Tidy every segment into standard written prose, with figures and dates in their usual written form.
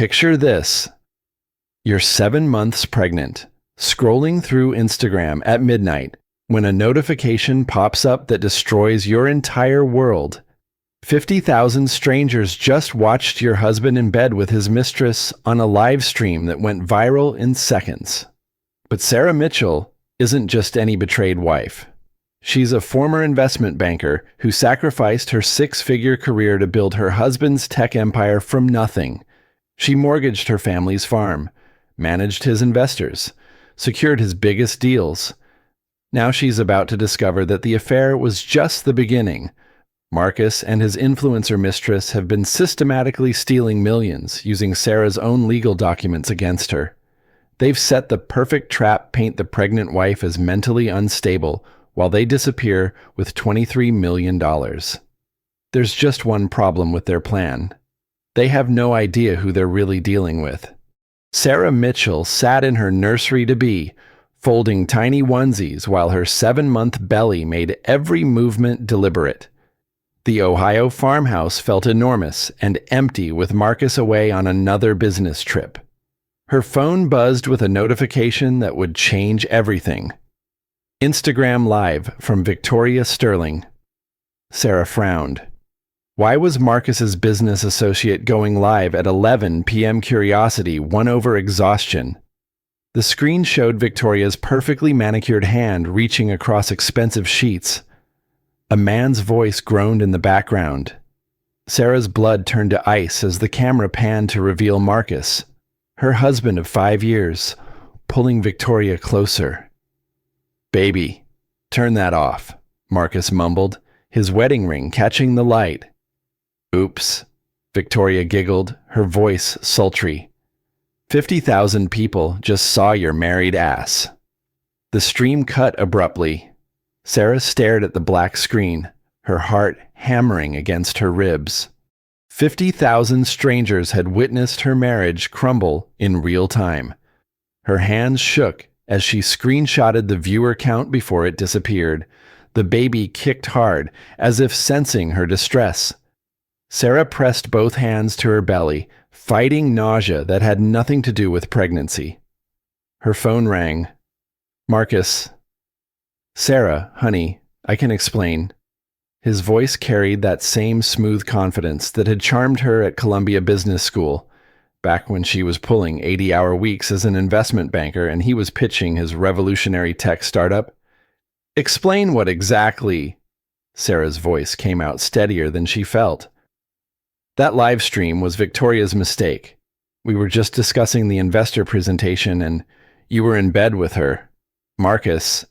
Picture this. You're 7 months pregnant, scrolling through Instagram at midnight when a notification pops up that destroys your entire world. 50,000 strangers just watched your husband in bed with his mistress on a live stream that went viral in seconds. But Sarah Mitchell isn't just any betrayed wife. She's a former investment banker who sacrificed her 6-figure career to build her husband's tech empire from nothing. She mortgaged her family's farm, managed his investors, secured his biggest deals. Now she's about to discover that the affair was just the beginning. Marcus and his influencer mistress have been systematically stealing millions using Sarah's own legal documents against her. They've set the perfect trap: paint the pregnant wife as mentally unstable while they disappear with $23 million. There's just one problem with their plan. They have no idea who they're really dealing with. Sarah Mitchell sat in her nursery-to-be, folding tiny onesies while her 7-month belly made every movement deliberate. The Ohio farmhouse felt enormous and empty with Marcus away on another business trip. Her phone buzzed with a notification that would change everything. Instagram Live from Victoria Sterling. Sarah frowned. Why was Marcus's business associate going live at 11 p.m.? Curiosity won over exhaustion. The screen showed Victoria's perfectly manicured hand reaching across expensive sheets. A man's voice groaned in the background. Sarah's blood turned to ice as the camera panned to reveal Marcus, her husband of 5 years, pulling Victoria closer. "Baby, turn that off," Marcus mumbled, his wedding ring catching the light. "Oops," Victoria giggled, her voice sultry. 50,000 people just saw your married ass." The stream cut abruptly. Sarah stared at the black screen, her heart hammering against her ribs. 50,000 strangers had witnessed her marriage crumble in real time. Her hands shook as she screenshotted the viewer count before it disappeared. The baby kicked hard, as if sensing her distress. Sarah pressed both hands to her belly, fighting nausea that had nothing to do with pregnancy. Her phone rang. "Marcus." "Sarah, honey, I can explain." His voice carried that same smooth confidence that had charmed her at Columbia Business School, back when she was pulling 80-hour weeks as an investment banker and he was pitching his revolutionary tech startup. "Explain what exactly?" Sarah's voice came out steadier than she felt. "That live stream was Victoria's mistake. We were just discussing the investor presentation and you were in bed with her. Marcus."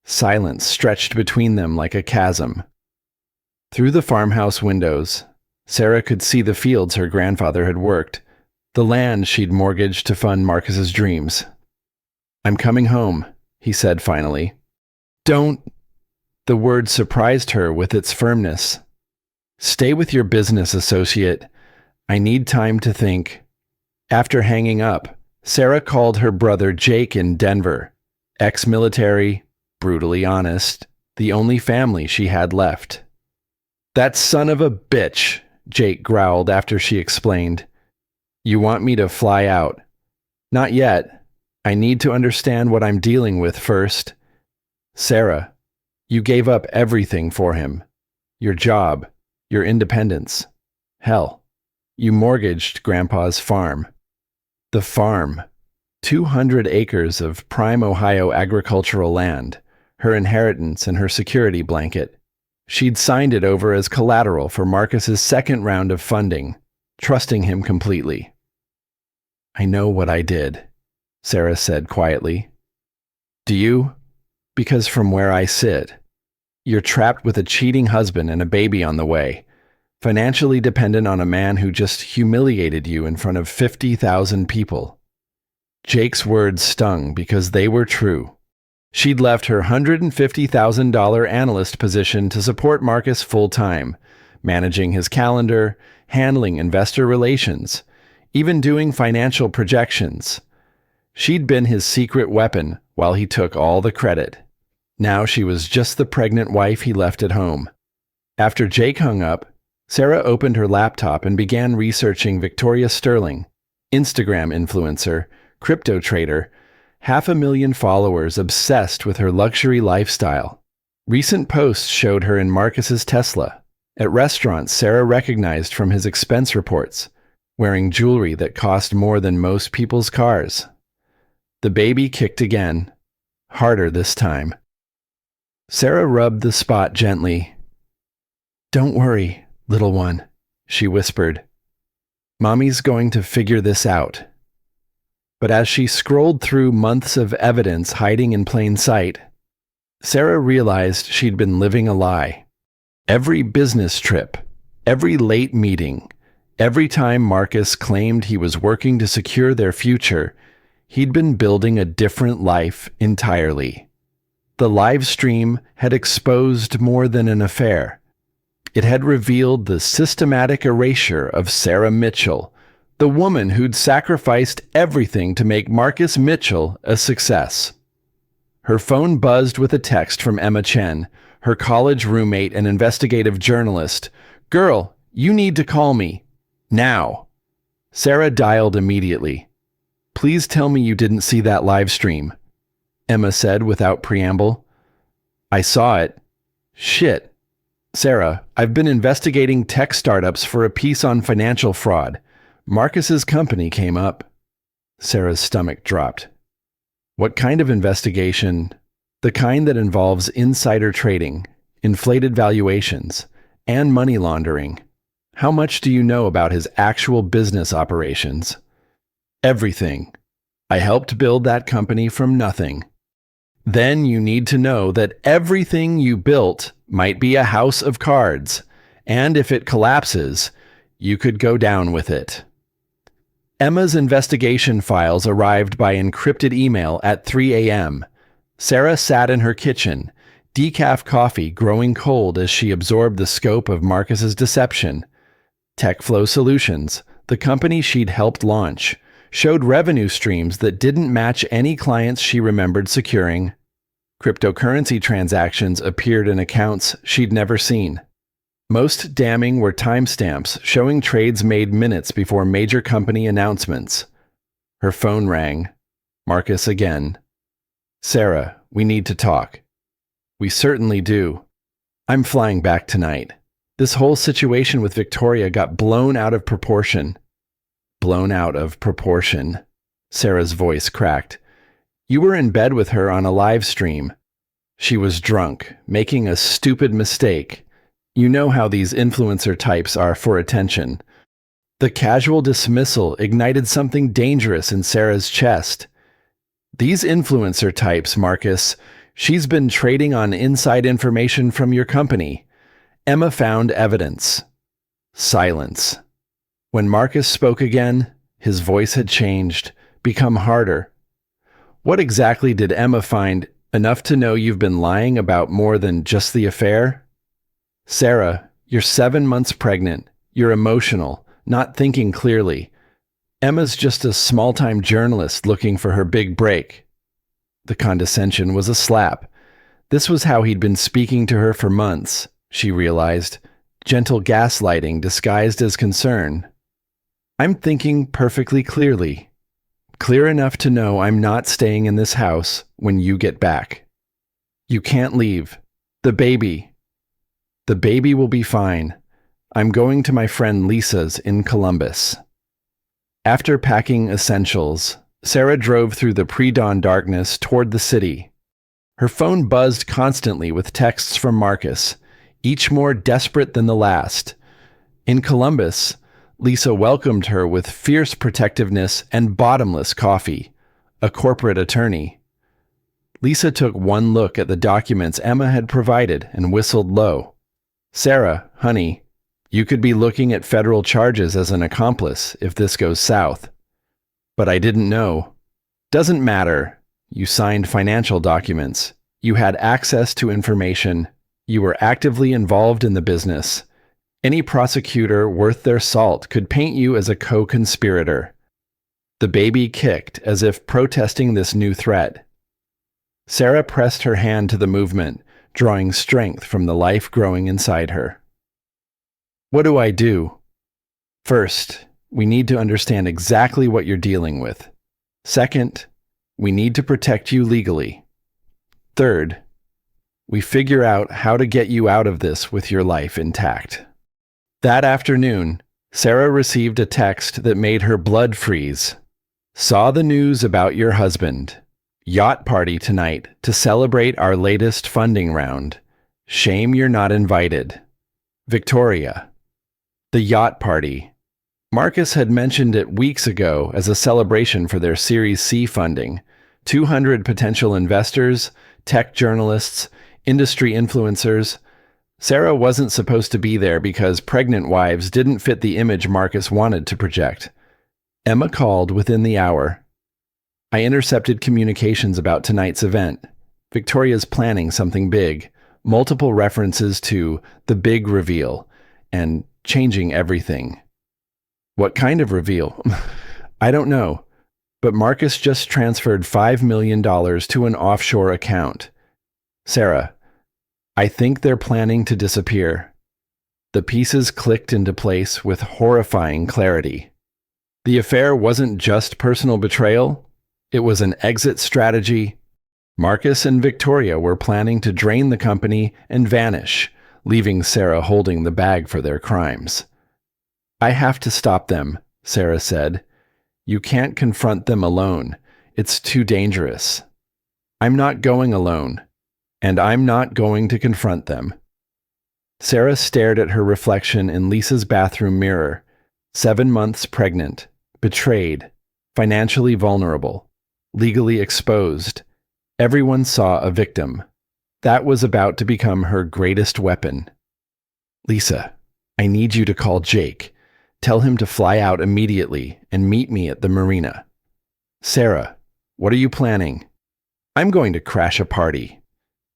Silence stretched between them like a chasm. Through the farmhouse windows, Sarah could see the fields her grandfather had worked, the land she'd mortgaged to fund Marcus's dreams. "I'm coming home," he said finally. "Don't." The word surprised her with its firmness. "Stay with your business associate. I need time to think." After hanging up, Sarah called her brother Jake in Denver, ex-military, brutally honest, the only family she had left. "That son of a bitch," Jake growled after she explained. "You want me to fly out?" "Not yet. I need to understand what I'm dealing with first." "Sarah, you gave up everything for him. Your job, your independence. Hell, you mortgaged Grandpa's farm." The farm. 200 acres of prime Ohio agricultural land. Her inheritance and her security blanket. She'd signed it over as collateral for Marcus's second round of funding, trusting him completely. "I know what I did," Sarah said quietly. "Do you? Because from where I sit, you're trapped with a cheating husband and a baby on the way, financially dependent on a man who just humiliated you in front of 50,000 people." Jake's words stung because they were true. She'd left her $150,000 analyst position to support Marcus full-time, managing his calendar, handling investor relations, even doing financial projections. She'd been his secret weapon while he took all the credit. Now she was just the pregnant wife he left at home. After Jake hung up, Sarah opened her laptop and began researching Victoria Sterling, Instagram influencer, crypto trader, 500,000 followers obsessed with her luxury lifestyle. Recent posts showed her in Marcus's Tesla, at restaurants Sarah recognized from his expense reports, wearing jewelry that cost more than most people's cars. The baby kicked again, harder this time. Sarah rubbed the spot gently. "Don't worry, little one," she whispered. "Mommy's going to figure this out." But as she scrolled through months of evidence hiding in plain sight, Sarah realized she'd been living a lie. Every business trip, every late meeting, every time Marcus claimed he was working to secure their future, he'd been building a different life entirely. The live stream had exposed more than an affair. It had revealed the systematic erasure of Sarah Mitchell, the woman who'd sacrificed everything to make Marcus Mitchell a success. Her phone buzzed with a text from Emma Chen, her college roommate and investigative journalist. "Girl, you need to call me. Now." Sarah dialed immediately. "Please tell me you didn't see that live stream," Emma said without preamble. "I saw it." "Shit. Sarah, I've been investigating tech startups for a piece on financial fraud. Marcus's company came up." Sarah's stomach dropped. "What kind of investigation?" "The kind that involves insider trading, inflated valuations, and money laundering. How much do you know about his actual business operations?" "Everything. I helped build that company from nothing." "Then you need to know that everything you built might be a house of cards, and if it collapses, you could go down with it." Emma's investigation files arrived by encrypted email at 3 a.m. Sarah sat in her kitchen, decaf coffee growing cold as she absorbed the scope of Marcus's deception. TechFlow Solutions, the company she'd helped launch, showed revenue streams that didn't match any clients she remembered securing. Cryptocurrency transactions appeared in accounts she'd never seen. Most damning were timestamps showing trades made minutes before major company announcements. Her phone rang. Marcus again. "Sarah, we need to talk." "We certainly do. I'm flying back tonight. This whole situation with Victoria got blown out of proportion." "Blown out of proportion," Sarah's voice cracked. "You were in bed with her on a live stream. She was drunk, making a stupid mistake. You know how these influencer types are for attention." The casual dismissal ignited something dangerous in Sarah's chest. "These influencer types, Marcus, she's been trading on inside information from your company." Emma found evidence. Silence. When Marcus spoke again, his voice had changed, become harder. "What exactly did Emma find? Enough to know you've been lying about more than just the affair?" "Sarah, you're 7 months pregnant. You're emotional, not thinking clearly. Emma's just a small-time journalist looking for her big break." The condescension was a slap. This was how he'd been speaking to her for months, she realized. Gentle gaslighting disguised as concern. "I'm thinking perfectly clearly. Clear enough to know I'm not staying in this house when you get back. You can't leave. The baby will be fine. I'm going to my friend Lisa's in Columbus." After packing essentials, Sarah drove through the pre-dawn darkness toward the city. Her phone buzzed constantly with texts from Marcus, each more desperate than the last. In Columbus, Lisa welcomed her with fierce protectiveness and bottomless coffee, a corporate attorney. Lisa took one look at the documents Emma had provided and whistled low. "Sarah, honey, you could be looking at federal charges as an accomplice if this goes south." "But I didn't know." "Doesn't matter. You signed financial documents. You had access to information. You were actively involved in the business. Any prosecutor worth their salt could paint you as a co-conspirator." The baby kicked as if protesting this new threat. Sarah pressed her hand to the movement, drawing strength from the life growing inside her. What do I do? First, we need to understand exactly what you're dealing with. Second, we need to protect you legally. Third, we figure out how to get you out of this with your life intact. That afternoon, Sarah received a text that made her blood freeze. Saw the news about your husband. Yacht party tonight to celebrate our latest funding round. Shame you're not invited. Victoria. The yacht party. Marcus had mentioned it weeks ago as a celebration for their Series C funding. 200 potential investors, tech journalists, industry influencers. Sarah wasn't supposed to be there because pregnant wives didn't fit the image Marcus wanted to project. Emma called within the hour. I intercepted communications about tonight's event. Victoria's planning something big, multiple references to the big reveal, and changing everything. What kind of reveal? I don't know, but Marcus just transferred $5 million to an offshore account. Sarah, I think they're planning to disappear. The pieces clicked into place with horrifying clarity. The affair wasn't just personal betrayal, it was an exit strategy. Marcus and Victoria were planning to drain the company and vanish, leaving Sarah holding the bag for their crimes. I have to stop them, Sarah said. You can't confront them alone. It's too dangerous. I'm not going alone, and I'm not going to confront them. Sarah stared at her reflection in Lisa's bathroom mirror. 7 months pregnant, betrayed, financially vulnerable, legally exposed. Everyone saw a victim. That was about to become her greatest weapon. Lisa, I need you to call Jake. Tell him to fly out immediately and meet me at the marina. Sarah, what are you planning? I'm going to crash a party,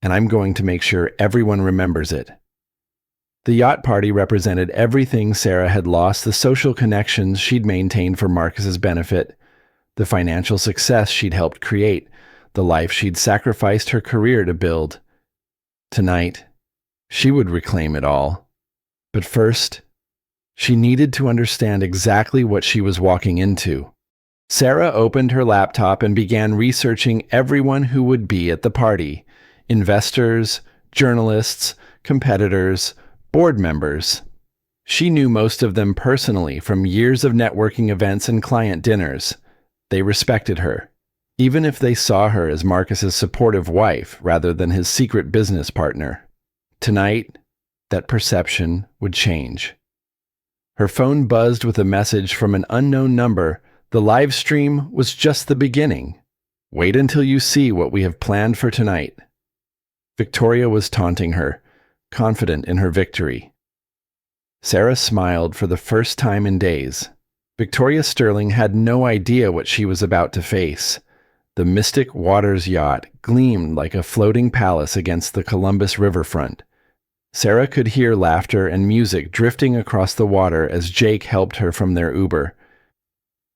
and I'm going to make sure everyone remembers it. The yacht party represented everything Sarah had lost: the social connections she'd maintained for Marcus's benefit, the financial success she'd helped create, the life she'd sacrificed her career to build. Tonight, she would reclaim it all. But first, she needed to understand exactly what she was walking into. Sarah opened her laptop and began researching everyone who would be at the party: investors, journalists, competitors, board members. She knew most of them personally from years of networking events and client dinners. They respected her, even if they saw her as Marcus's supportive wife rather than his secret business partner. Tonight, that perception would change. Her phone buzzed with a message from an unknown number. The live stream was just the beginning. Wait until you see what we have planned for tonight. Victoria was taunting her, confident in her victory. Sarah smiled for the first time in days. Victoria Sterling had no idea what she was about to face. The Mystic Waters yacht gleamed like a floating palace against the Columbus riverfront. Sarah could hear laughter and music drifting across the water as Jake helped her from their Uber.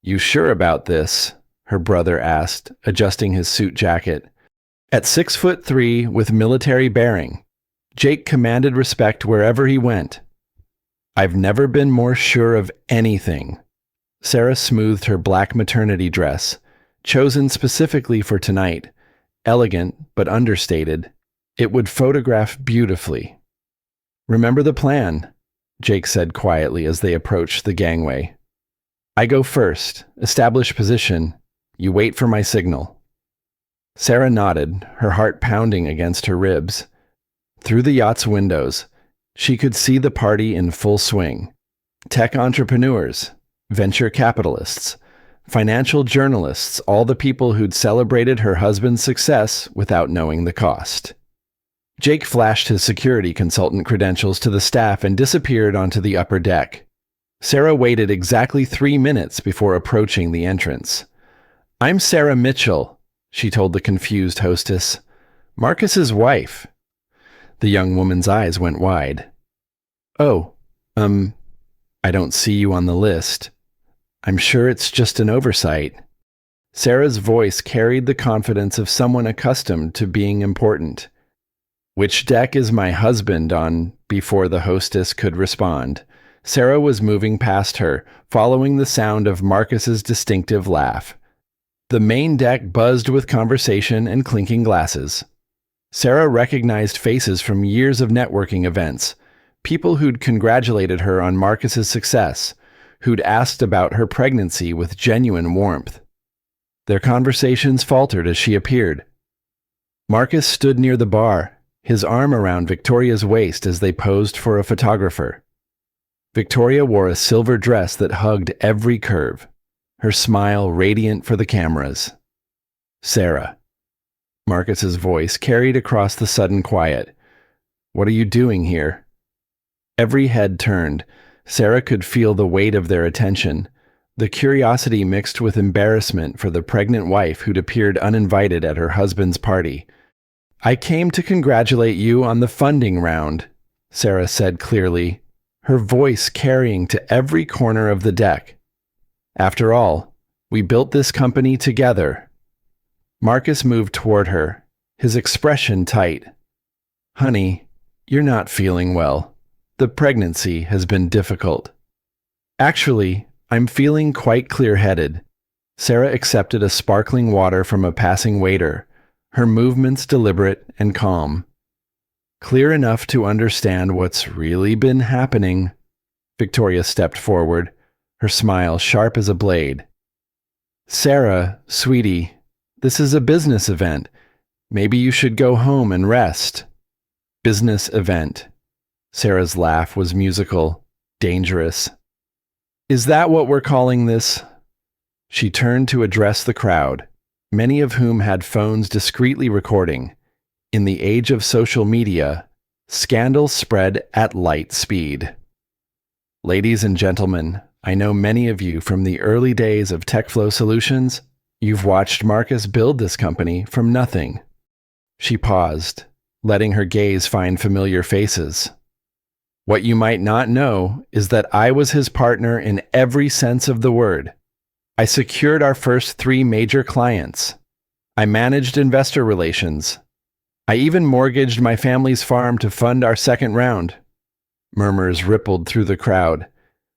You sure about this? Her brother asked, adjusting his suit jacket. At 6'3" with military bearing, Jake commanded respect wherever he went. I've never been more sure of anything. Sarah smoothed her black maternity dress, chosen specifically for tonight. Elegant but understated, it would photograph beautifully. Remember the plan, Jake said quietly as they approached the gangway. I go first, establish position. You wait for my signal. Sarah nodded, her heart pounding against her ribs. Through the yacht's windows, she could see the party in full swing. Tech entrepreneurs, venture capitalists, financial journalists, all the people who'd celebrated her husband's success without knowing the cost. Jake flashed his security consultant credentials to the staff and disappeared onto the upper deck. Sarah waited exactly 3 minutes before approaching the entrance. I'm Sarah Mitchell, she told the confused hostess. Marcus's wife. The young woman's eyes went wide. Oh, I don't see you on the list. I'm sure it's just an oversight. Sarah's voice carried the confidence of someone accustomed to being important. Which deck is my husband on? Before the hostess could respond, Sarah was moving past her, following the sound of Marcus's distinctive laugh. The main deck buzzed with conversation and clinking glasses. Sarah recognized faces from years of networking events, people who'd congratulated her on Marcus's success, who'd asked about her pregnancy with genuine warmth. Their conversations faltered as she appeared. Marcus stood near the bar, his arm around Victoria's waist as they posed for a photographer. Victoria wore a silver dress that hugged every curve, her smile radiant for the cameras. Sarah. Marcus's voice carried across the sudden quiet. What are you doing here? Every head turned. Sarah could feel the weight of their attention, the curiosity mixed with embarrassment for the pregnant wife who'd appeared uninvited at her husband's party. I came to congratulate you on the funding round, Sarah said clearly, her voice carrying to every corner of the deck. After all, we built this company together. Marcus moved toward her, his expression tight. Honey, you're not feeling well. The pregnancy has been difficult. Actually, I'm feeling quite clear-headed. Sarah accepted a sparkling water from a passing waiter, her movements deliberate and calm. Clear enough to understand what's really been happening. Victoria stepped forward, her smile sharp as a blade. Sarah, sweetie, this is a business event. Maybe you should go home and rest. Business event. Sarah's laugh was musical, dangerous. Is that what we're calling this? She turned to address the crowd, many of whom had phones discreetly recording. In the age of social media, scandal spread at light speed. Ladies and gentlemen, I know many of you from the early days of TechFlow Solutions. You've watched Marcus build this company from nothing. She paused, letting her gaze find familiar faces. What you might not know is that I was his partner in every sense of the word. I secured our first 3 major clients. I managed investor relations. I even mortgaged my family's farm to fund our second round. Murmurs rippled through the crowd.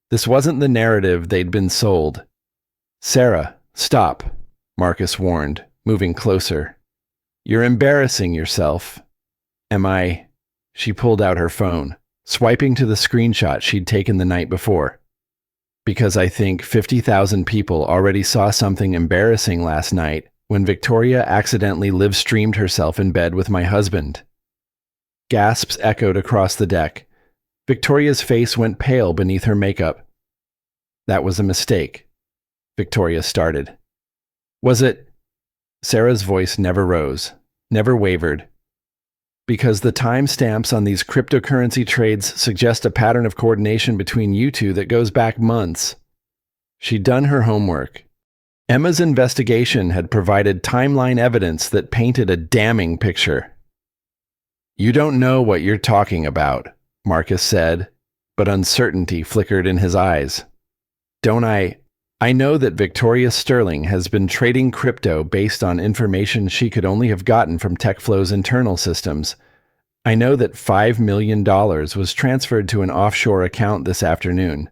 This wasn't the narrative they'd been sold. Sarah, stop, Marcus warned, moving closer. You're embarrassing yourself. Am I? She pulled out her phone, swiping to the screenshot she'd taken the night before. Because I think 50,000 people already saw something embarrassing last night when Victoria accidentally live-streamed herself in bed with my husband. Gasps echoed across the deck. Victoria's face went pale beneath her makeup. That was a mistake, Victoria started. Was it? Sarah's voice never rose, never wavered. Because the timestamps on these cryptocurrency trades suggest a pattern of coordination between you two that goes back months. She'd done her homework. Emma's investigation had provided timeline evidence that painted a damning picture. You don't know what you're talking about, Marcus said, but uncertainty flickered in his eyes. Don't I? I know that Victoria Sterling has been trading crypto based on information she could only have gotten from TechFlow's internal systems. I know that $5 million was transferred to an offshore account this afternoon.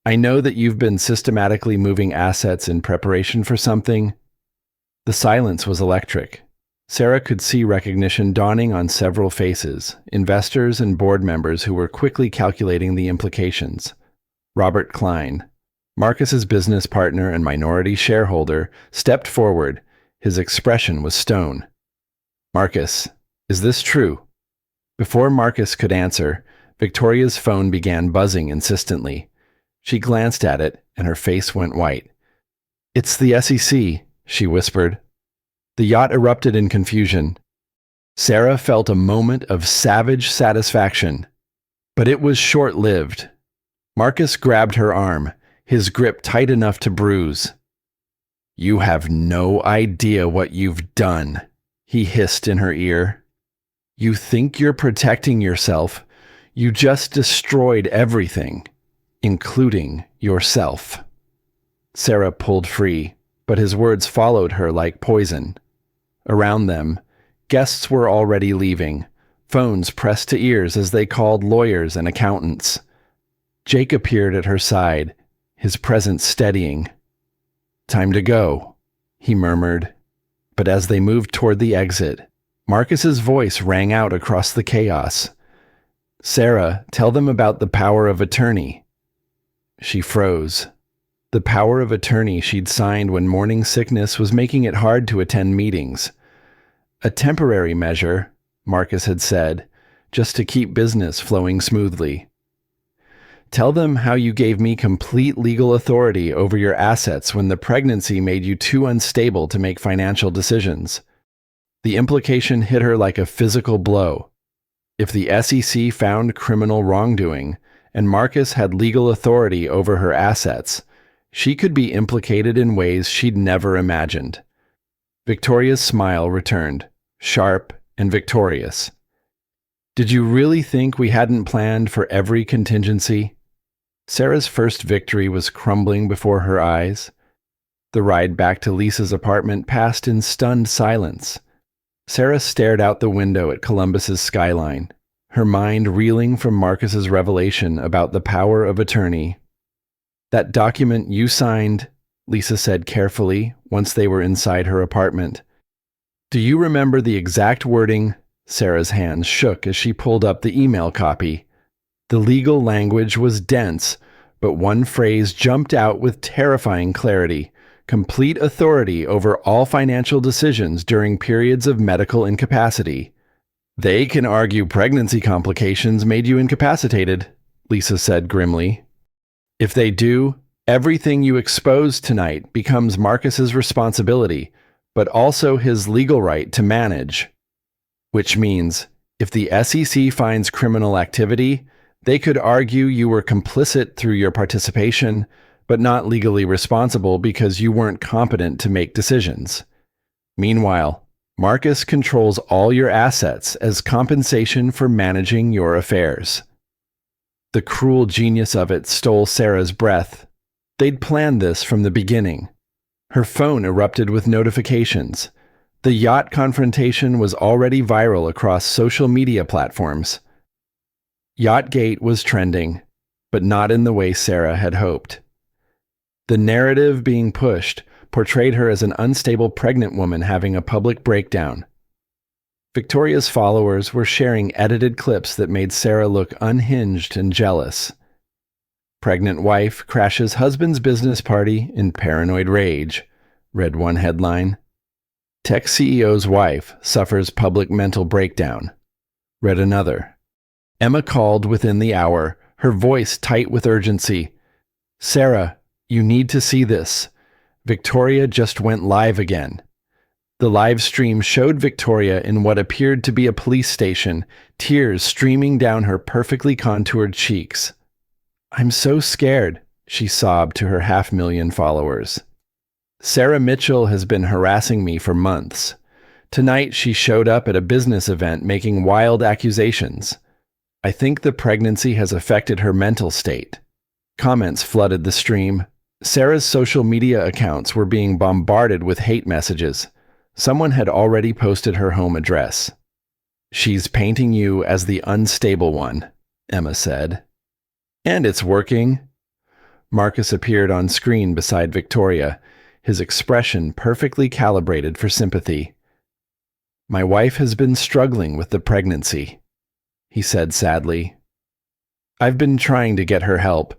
I know that you've been systematically moving assets in preparation for something. The silence was electric. Sarah could see recognition dawning on several faces, investors and board members who were quickly calculating the implications. Robert Klein, Marcus's business partner and minority shareholder, stepped forward. His expression was stone. Marcus, is this true? Before Marcus could answer, Victoria's phone began buzzing insistently. She glanced at it, and her face went white. It's the SEC, she whispered. The yacht erupted in confusion. Sarah felt a moment of savage satisfaction, but it was short-lived. Marcus grabbed her arm, his grip tight enough to bruise. You have no idea what you've done, he hissed in her ear. You think you're protecting yourself. You just destroyed everything, including yourself. Sarah pulled free, but his words followed her like poison. Around them, guests were already leaving, phones pressed to ears as they called lawyers and accountants. Jake appeared at her side, his presence steadying. "Time to go," he murmured. But as they moved toward the exit, Marcus's voice rang out across the chaos. "Sarah, tell them about the power of attorney." She froze. The power of attorney she'd signed when morning sickness was making it hard to attend meetings. "A temporary measure," Marcus had said, "just to keep business flowing smoothly." "Tell them how you gave me complete legal authority over your assets when the pregnancy made you too unstable to make financial decisions." The implication hit her like a physical blow. If the SEC found criminal wrongdoing, and Marcus had legal authority over her assets, she could be implicated in ways she'd never imagined. Victoria's smile returned, sharp and victorious. "Did you really think we hadn't planned for every contingency?" Sarah's first victory was crumbling before her eyes. The ride back to Lisa's apartment passed in stunned silence. Sarah stared out the window at Columbus's skyline, her mind reeling from Marcus's revelation about the power of attorney. "That document you signed," Lisa said carefully once they were inside her apartment. "Do you remember the exact wording?" Sarah's hands shook as she pulled up the email copy. The legal language was dense, but one phrase jumped out with terrifying clarity: complete authority over all financial decisions during periods of medical incapacity. "They can argue pregnancy complications made you incapacitated," Lisa said grimly. "If they do, everything you exposed tonight becomes Marcus's responsibility, but also his legal right to manage. Which means, if the SEC finds criminal activity, they could argue you were complicit through your participation, but not legally responsible because you weren't competent to make decisions. Meanwhile, Marcus controls all your assets as compensation for managing your affairs." The cruel genius of it stole Sarah's breath. They'd planned this from the beginning. Her phone erupted with notifications. The Yacht confrontation was already viral across social media platforms. Yachtgate was trending, but not in the way Sarah had hoped. The narrative being pushed portrayed her as an unstable pregnant woman having a public breakdown. Victoria's followers were sharing edited clips that made Sarah look unhinged and jealous. "Pregnant wife crashes husband's business party in paranoid rage," read one headline. "Tech CEO's wife suffers public mental breakdown," read another. Emma called within the hour, her voice tight with urgency. "Sarah, you need to see this. Victoria just went live again." The live stream showed Victoria in what appeared to be a police station, tears streaming down her perfectly contoured cheeks. "I'm so scared," she sobbed to her 500,000 followers. "Sarah Mitchell has been harassing me for months. Tonight she showed up at a business event making wild accusations. I think the pregnancy has affected her mental state." Comments flooded the stream. Sarah's social media accounts were being bombarded with hate messages. Someone had already posted her home address. "She's painting you as the unstable one," Emma said. "And it's working." Marcus appeared on screen beside Victoria, his expression perfectly calibrated for sympathy. "My wife has been struggling with the pregnancy," he said sadly. "I've been trying to get her help,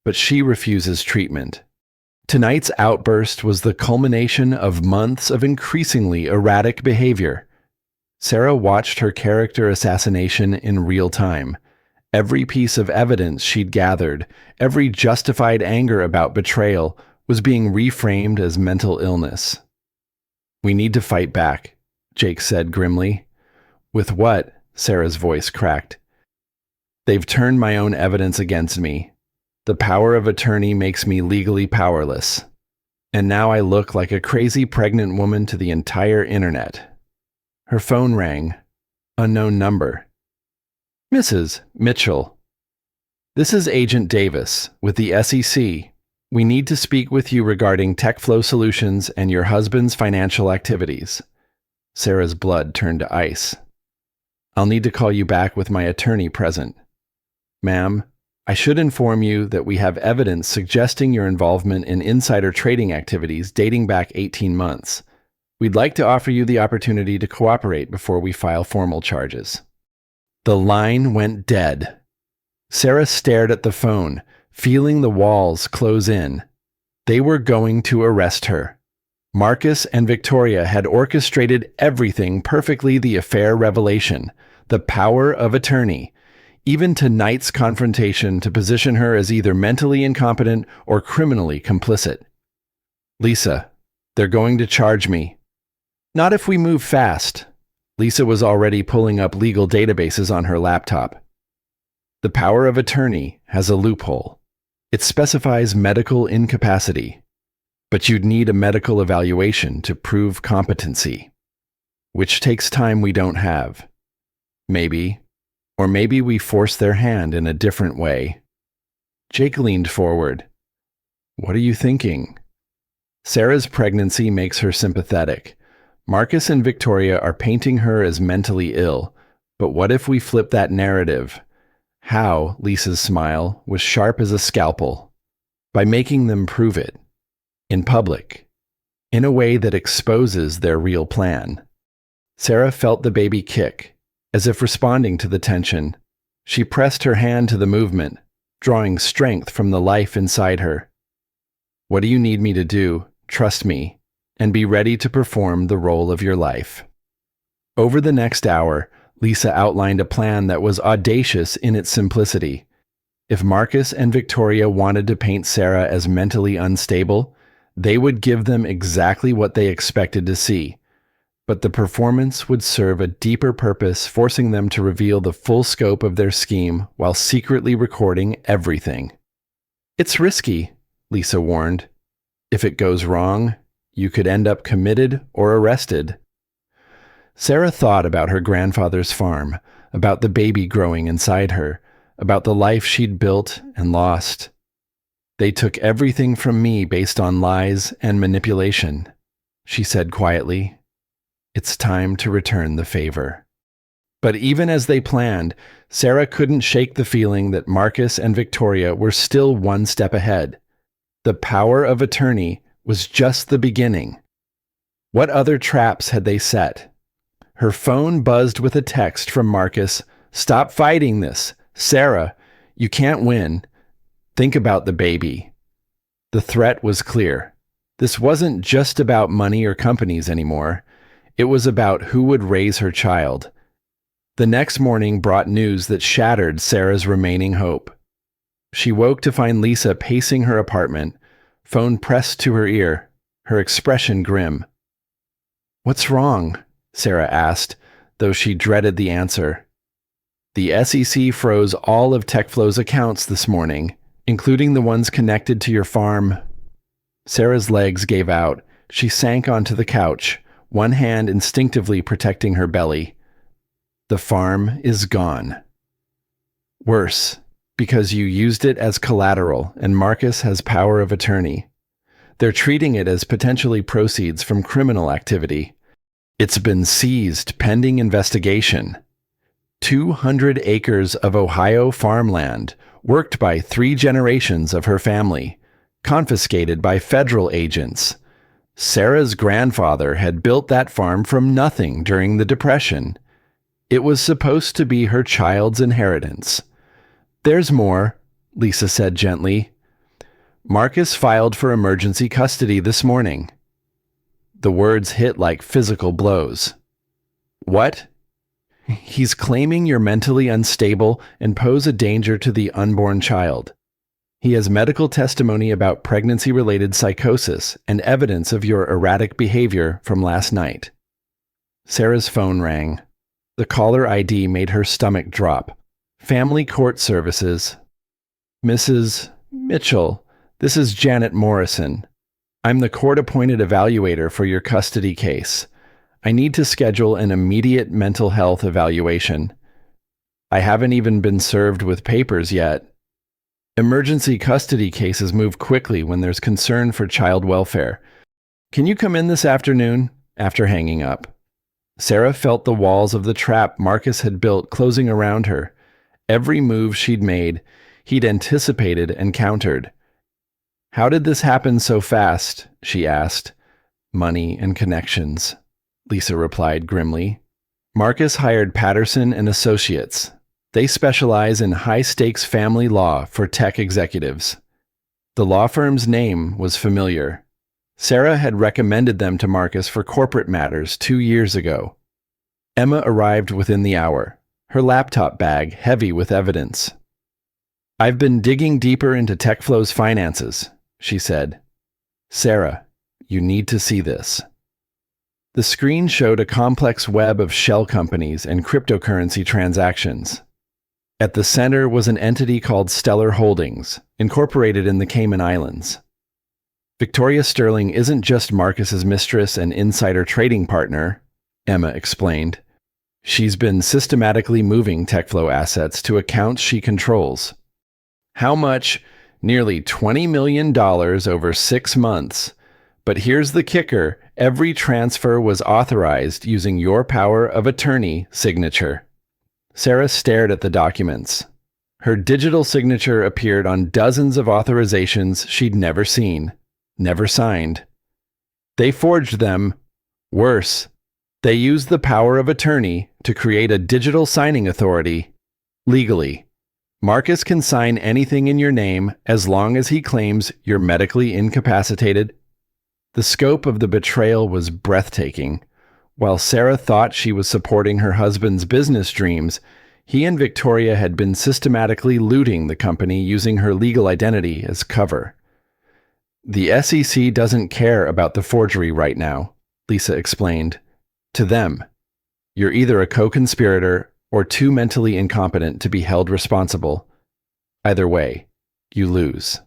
but she refuses treatment." Tonight's outburst was the culmination of months of increasingly erratic behavior. Sarah watched her character assassination in real time. Every piece of evidence she'd gathered, every justified anger about betrayal, was being reframed as mental illness. "We need to fight back," Jake said grimly. "With what?" Sarah's voice cracked. "They've turned my own evidence against me. The power of attorney makes me legally powerless. And now I look like a crazy pregnant woman to the entire internet." Her phone rang. Unknown number. "Mrs. Mitchell. This is Agent Davis with the SEC. We need to speak with you regarding TechFlow Solutions and your husband's financial activities." Sarah's blood turned to ice. "I'll need to call you back with my attorney present." "Ma'am, I should inform you that we have evidence suggesting your involvement in insider trading activities dating back 18 months. We'd like to offer you the opportunity to cooperate before we file formal charges." The line went dead. Sarah stared at the phone, feeling the walls close in. They were going to arrest her. Marcus and Victoria had orchestrated everything perfectly, the affair revelation, the power of attorney, even tonight's confrontation to position her as either mentally incompetent or criminally complicit. "Lisa, they're going to charge me." "Not if we move fast." Lisa was already pulling up legal databases on her laptop. "The power of attorney has a loophole. It specifies medical incapacity, but you'd need a medical evaluation to prove competency, which takes time we don't have. Maybe, or maybe we force their hand in a different way." Jake leaned forward. "What are you thinking?" Sarah's pregnancy makes her sympathetic. Marcus and Victoria are painting her as mentally ill, but what if we flip that narrative? How? Lisa's smile was sharp as a scalpel. By making them prove it. In public. In a way that exposes their real plan. Sarah felt the baby kick, as if responding to the tension. She pressed her hand to the movement, drawing strength from the life inside her. "What do you need me to do? Trust me, and be ready to perform the role of your life." Over the next hour, Lisa outlined a plan that was audacious in its simplicity. If Marcus and Victoria wanted to paint Sarah as mentally unstable, they would give them exactly what they expected to see. But the performance would serve a deeper purpose, forcing them to reveal the full scope of their scheme while secretly recording everything. "It's risky," Lisa warned. "If it goes wrong, you could end up committed or arrested." Sarah thought about her grandfather's farm, about the baby growing inside her, about the life she'd built and lost. "They took everything from me based on lies and manipulation," she said quietly. "It's time to return the favor." But even as they planned, Sarah couldn't shake the feeling that Marcus and Victoria were still one step ahead. The power of attorney was just the beginning. What other traps had they set? Her phone buzzed with a text from Marcus. "Stop fighting this. Sarah, you can't win. Think about the baby." The threat was clear. This wasn't just about money or companies anymore. It was about who would raise her child. The next morning brought news that shattered Sarah's remaining hope. She woke to find Lisa pacing her apartment, phone pressed to her ear, her expression grim. "What's wrong?" Sarah asked, though she dreaded the answer. "The SEC froze all of TechFlow's accounts this morning, including the ones connected to your farm." Sarah's legs gave out. She sank onto the couch, one hand instinctively protecting her belly. "The farm is gone. Worse, because you used it as collateral and Marcus has power of attorney. They're treating it as potentially proceeds from criminal activity. It's been seized pending investigation. 200 acres of Ohio farmland, worked by 3 generations of her family, confiscated by federal agents. Sarah's grandfather had built that farm from nothing during the Depression. It was supposed to be her child's inheritance. There's more," Lisa said gently. "Marcus filed for emergency custody this morning." The words hit like physical blows. "What?" "He's claiming you're mentally unstable and pose a danger to the unborn child. He has medical testimony about pregnancy-related psychosis and evidence of your erratic behavior from last night." Sarah's phone rang. The caller ID made her stomach drop. "Family Court Services." "Mrs. Mitchell, this is Janet Morrison. I'm the court-appointed evaluator for your custody case. I need to schedule an immediate mental health evaluation. I haven't even been served with papers yet. Emergency custody cases move quickly when there's concern for child welfare. Can you come in this afternoon?" After hanging up, Sarah felt the walls of the trap Marcus had built closing around her. Every move she'd made, he'd anticipated and countered. "How did this happen so fast?" she asked. "Money and connections," Lisa replied grimly. Marcus hired Patterson and Associates. They specialize in high-stakes family law for tech executives. The law firm's name was familiar. Sarah had recommended them to Marcus for corporate matters 2 years ago. Emma arrived within the hour, her laptop bag heavy with evidence. "I've been digging deeper into TechFlow's finances," she said. "Sarah, you need to see this." The screen showed a complex web of shell companies and cryptocurrency transactions. At the center was an entity called Stellar Holdings, incorporated in the Cayman Islands. "Victoria Sterling isn't just Marcus's mistress and insider trading partner," Emma explained. "She's been systematically moving TechFlow assets to accounts she controls." "How much?" "Nearly $20 million over 6 months. But here's the kicker: every transfer was authorized using your power of attorney signature." Sarah stared at the documents. Her digital signature appeared on dozens of authorizations she'd never seen, never signed. They forged them. Worse, they used the power of attorney to create a digital signing authority. Legally, Marcus can sign anything in your name as long as he claims you're medically incapacitated. The scope of the betrayal was breathtaking. While Sarah thought she was supporting her husband's business dreams, he and Victoria had been systematically looting the company using her legal identity as cover. "The SEC doesn't care about the forgery right now," Lisa explained. "To them, you're either a co-conspirator or too mentally incompetent to be held responsible. Either way, you lose."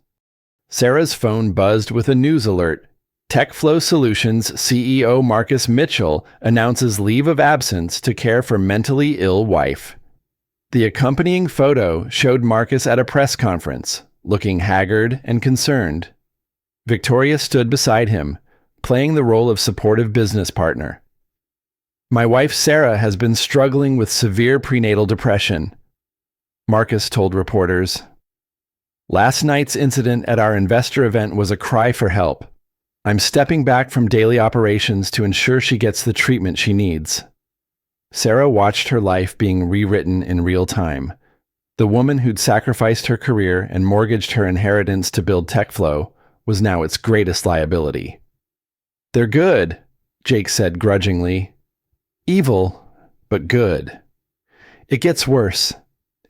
Sarah's phone buzzed with a news alert. TechFlow Solutions CEO Marcus Mitchell announces leave of absence to care for mentally ill wife. The accompanying photo showed Marcus at a press conference, looking haggard and concerned. Victoria stood beside him, playing the role of supportive business partner. "My wife Sarah has been struggling with severe prenatal depression," Marcus told reporters. "Last night's incident at our investor event was a cry for help. I'm stepping back from daily operations to ensure she gets the treatment she needs." Sarah watched her life being rewritten in real time. The woman who'd sacrificed her career and mortgaged her inheritance to build TechFlow was now its greatest liability. "They're good," Jake said grudgingly. "Evil, but good." "It gets worse,"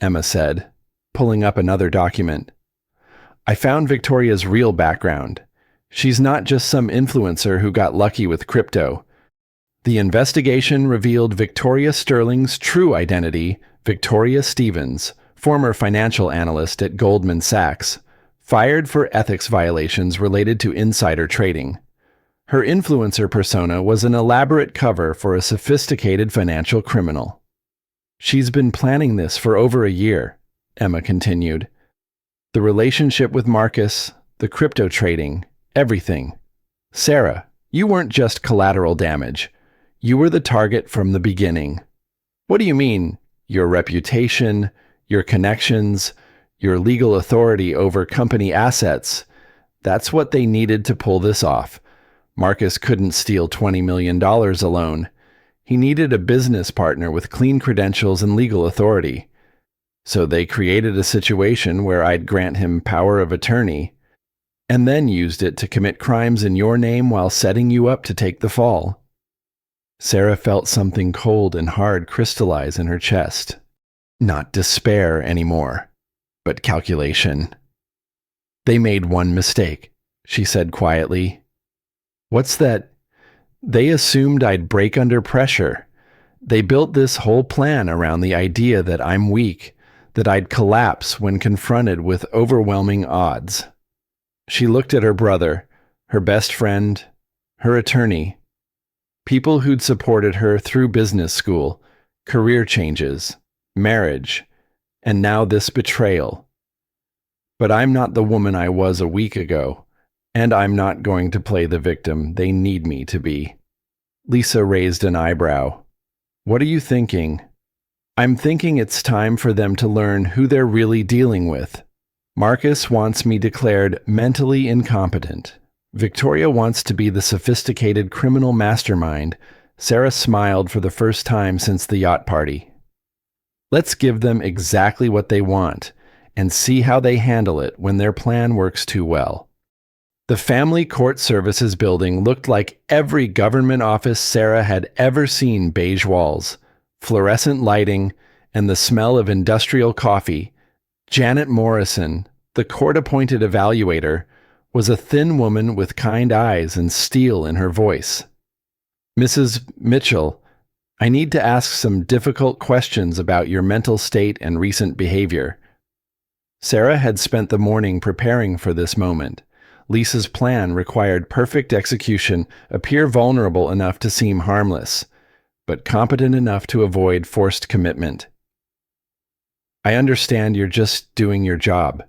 Emma said, pulling up another document. "I found Victoria's real background. She's not just some influencer who got lucky with crypto. The investigation revealed Victoria Sterling's true identity, Victoria Stevens, former financial analyst at Goldman Sachs, fired for ethics violations related to insider trading. Her influencer persona was an elaborate cover for a sophisticated financial criminal. She's been planning this for over a year," Emma continued. "The relationship with Marcus, the crypto trading, everything. Sarah, you weren't just collateral damage. You were the target from the beginning." "What do you mean? Your reputation, your connections, your legal authority over company assets. That's what they needed to pull this off. Marcus couldn't steal $20 million alone. He needed a business partner with clean credentials and legal authority. So they created a situation where I'd grant him power of attorney, and then used it to commit crimes in your name while setting you up to take the fall." Sarah felt something cold and hard crystallize in her chest. Not despair anymore, but calculation. "They made one mistake," she said quietly. "What's that?" "They assumed I'd break under pressure. They built this whole plan around the idea that I'm weak, that I'd collapse when confronted with overwhelming odds." She looked at her brother, her best friend, her attorney, people who'd supported her through business school, career changes, marriage, and now this betrayal. "But I'm not the woman I was a week ago, and I'm not going to play the victim they need me to be." Lisa raised an eyebrow. "What are you thinking?" "I'm thinking it's time for them to learn who they're really dealing with," Marcus wants me declared mentally incompetent. Victoria wants to be the sophisticated criminal mastermind. Sarah smiled for the first time since the yacht party. Let's give them exactly what they want and see how they handle it when their plan works too well. The Family Court Services building looked like every government office Sarah had ever seen: beige walls, fluorescent lighting, and the smell of industrial coffee. Janet Morrison, the court-appointed evaluator, was a thin woman with kind eyes and steel in her voice. Mrs. Mitchell, I need to ask some difficult questions about your mental state and recent behavior. Sarah had spent the morning preparing for this moment. Lisa's plan required perfect execution, appear vulnerable enough to seem harmless, but competent enough to avoid forced commitment. I understand you're just doing your job,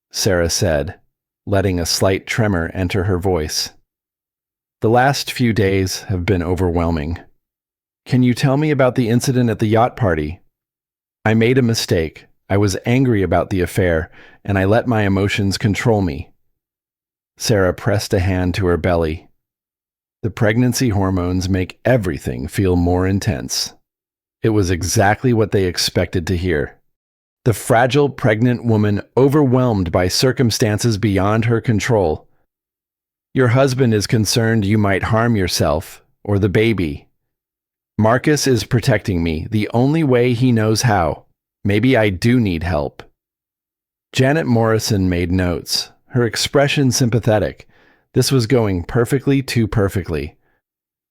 Sarah said, letting a slight tremor enter her voice. The last few days have been overwhelming. Can you tell me about the incident at the yacht party? I made a mistake. I was angry about the affair, and I let my emotions control me. Sarah pressed a hand to her belly. The pregnancy hormones make everything feel more intense. It was exactly what they expected to hear. The fragile, pregnant woman overwhelmed by circumstances beyond her control. Your husband is concerned you might harm yourself or the baby. Marcus is protecting me the only way he knows how. Maybe I do need help. Janet Morrison made notes, her expression sympathetic. This was going perfectly too perfectly.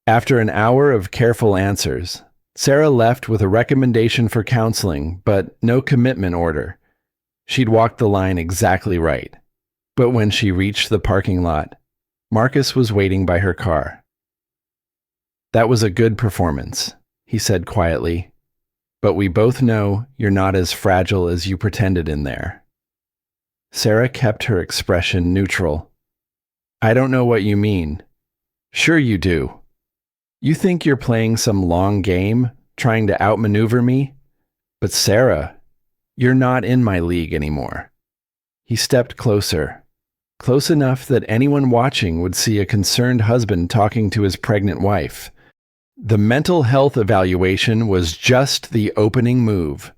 After an hour of careful answers, Sarah left with a recommendation for counseling, but no commitment order. She'd walked the line exactly right. But when she reached the parking lot, Marcus was waiting by her car. That was a good performance, he said quietly. But we both know you're not as fragile as you pretended in there. Sarah kept her expression neutral. I don't know what you mean. Sure you do. You think you're playing some long game, trying to outmaneuver me? But Sarah, you're not in my league anymore. He stepped closer, close enough that anyone watching would see a concerned husband talking to his pregnant wife. The mental health evaluation was just the opening move.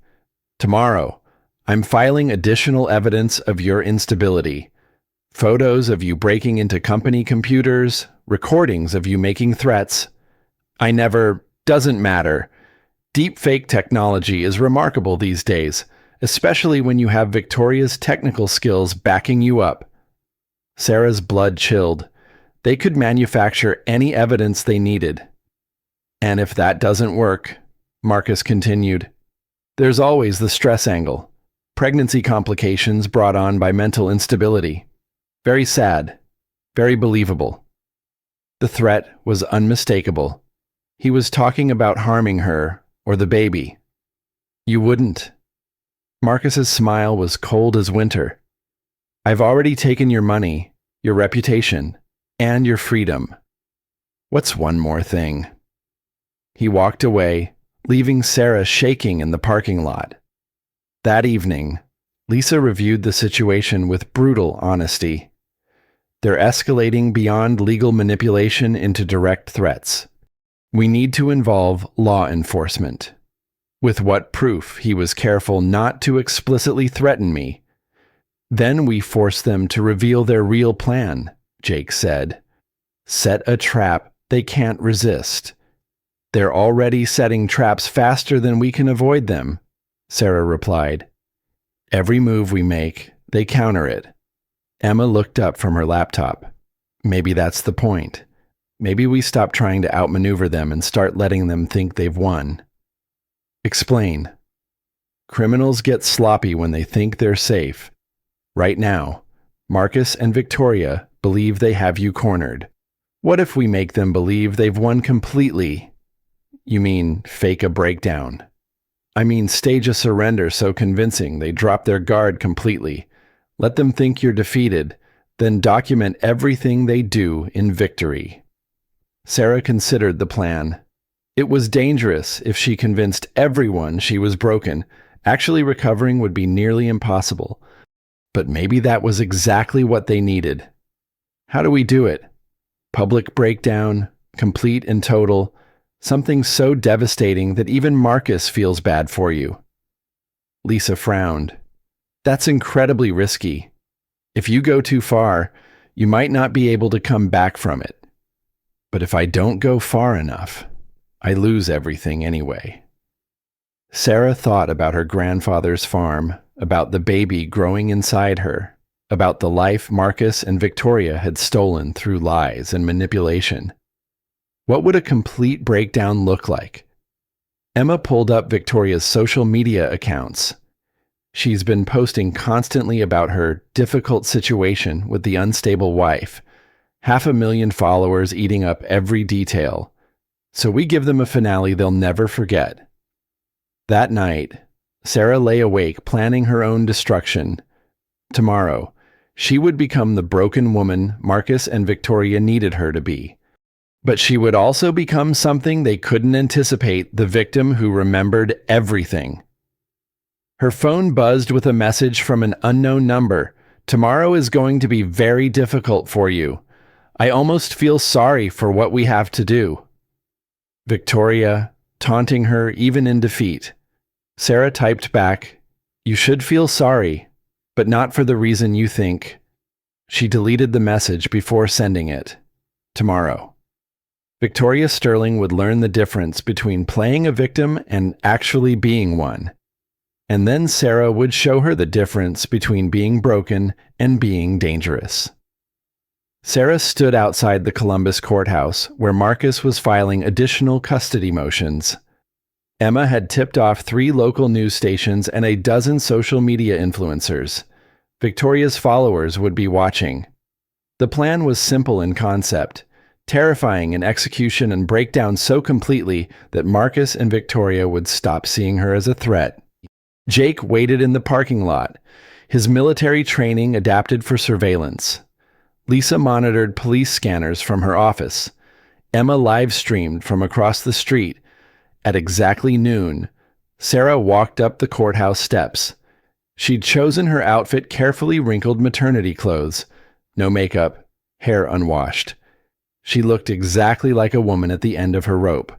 Tomorrow, I'm filing additional evidence of your instability. Photos of you breaking into company computers, recordings of you making threats. Doesn't matter. Deepfake technology is remarkable these days, especially when you have Victoria's technical skills backing you up. Sarah's blood chilled. They could manufacture any evidence they needed. And if that doesn't work, Marcus continued, there's always the stress angle. Pregnancy complications brought on by mental instability. Very sad. Very believable. The threat was unmistakable. He was talking about harming her or the baby. You wouldn't. Marcus's smile was cold as winter. I've already taken your money, your reputation, and your freedom. What's one more thing? He walked away, leaving Sarah shaking in the parking lot. That evening, Lisa reviewed the situation with brutal honesty. They're escalating beyond legal manipulation into direct threats. We need to involve law enforcement. With what proof he was careful not to explicitly threaten me. Then we force them to reveal their real plan, Jake said. Set a trap they can't resist. They're already setting traps faster than we can avoid them, Sarah replied. Every move we make, they counter it. Emma looked up from her laptop. Maybe that's the point. Maybe we stop trying to outmaneuver them and start letting them think they've won. Explain. Criminals get sloppy when they think they're safe. Right now, Marcus and Victoria believe they have you cornered. What if we make them believe they've won completely? You mean fake a breakdown? I mean stage a surrender so convincing they drop their guard completely. Let them think you're defeated, then document everything they do in victory. Sarah considered the plan. It was dangerous if she convinced everyone she was broken. Actually recovering would be nearly impossible. But maybe that was exactly what they needed. How do we do it? Public breakdown, complete and total, something so devastating that even Marcus feels bad for you. Lisa frowned. That's incredibly risky. If you go too far, you might not be able to come back from it. But if I don't go far enough, I lose everything anyway. Sarah thought about her grandfather's farm, about the baby growing inside her, about the life Marcus and Victoria had stolen through lies and manipulation. What would a complete breakdown look like? Emma pulled up Victoria's social media accounts. She's been posting constantly about her difficult situation with the unstable wife, 500,000 followers eating up every detail. So we give them a finale they'll never forget. That night, Sarah lay awake planning her own destruction. Tomorrow, she would become the broken woman Marcus and Victoria needed her to be. But she would also become something they couldn't anticipate, the victim who remembered everything. Her phone buzzed with a message from an unknown number. Tomorrow is going to be very difficult for you. I almost feel sorry for what we have to do. Victoria, taunting her even in defeat. Sarah typed back, "You should feel sorry, but not for the reason you think." She deleted the message before sending it. Tomorrow. Victoria Sterling would learn the difference between playing a victim and actually being one. And then Sarah would show her the difference between being broken and being dangerous. Sarah stood outside the Columbus courthouse, where Marcus was filing additional custody motions. Emma had tipped off 3 local news stations and a dozen social media influencers. Victoria's followers would be watching. The plan was simple in concept, terrifying in execution, and break down so completely that Marcus and Victoria would stop seeing her as a threat. Jake waited in the parking lot, his military training adapted for surveillance. Lisa monitored police scanners from her office. Emma live-streamed from across the street. At exactly noon, Sarah walked up the courthouse steps. She'd chosen her outfit carefully wrinkled maternity clothes. No makeup, hair unwashed. She looked exactly like a woman at the end of her rope.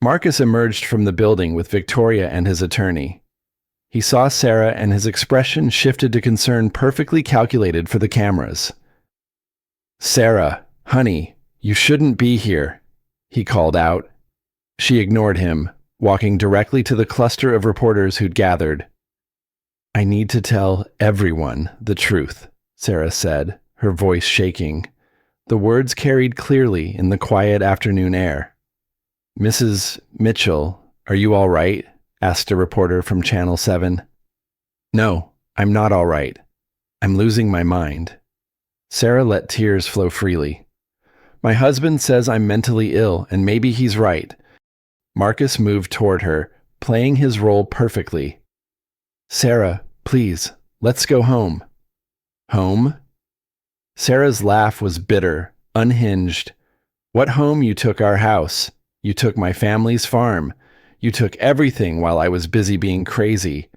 Marcus emerged from the building with Victoria and his attorney. He saw Sarah and his expression shifted to concern perfectly calculated for the cameras. "Sarah, honey, you shouldn't be here," he called out. She ignored him, walking directly to the cluster of reporters who'd gathered. "I need to tell everyone the truth," Sarah said, her voice shaking. The words carried clearly in the quiet afternoon air. "Mrs. Mitchell, are you all right?" asked a reporter from Channel 7. "No, I'm not all right. I'm losing my mind." Sarah let tears flow freely. "My husband says I'm mentally ill, and maybe he's right." Marcus moved toward her, playing his role perfectly. "Sarah, please, let's go home." "Home?" Sarah's laugh was bitter, unhinged. "What home? You took our house. You took my family's farm. You took everything while I was busy being crazy."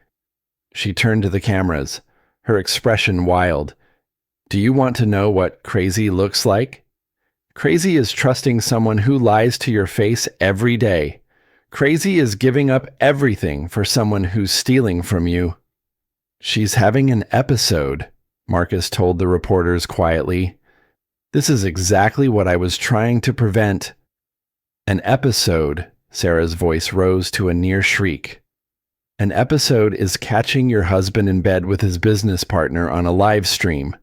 She turned to the cameras, her expression wild. "Do you want to know what crazy looks like? Crazy is trusting someone who lies to your face every day. Crazy is giving up everything for someone who's stealing from you." "She's having an episode," Marcus told the reporters quietly. "This is exactly what I was trying to prevent." "An episode," Sarah's voice rose to a near shriek. "An episode is catching your husband in bed with his business partner on a live stream."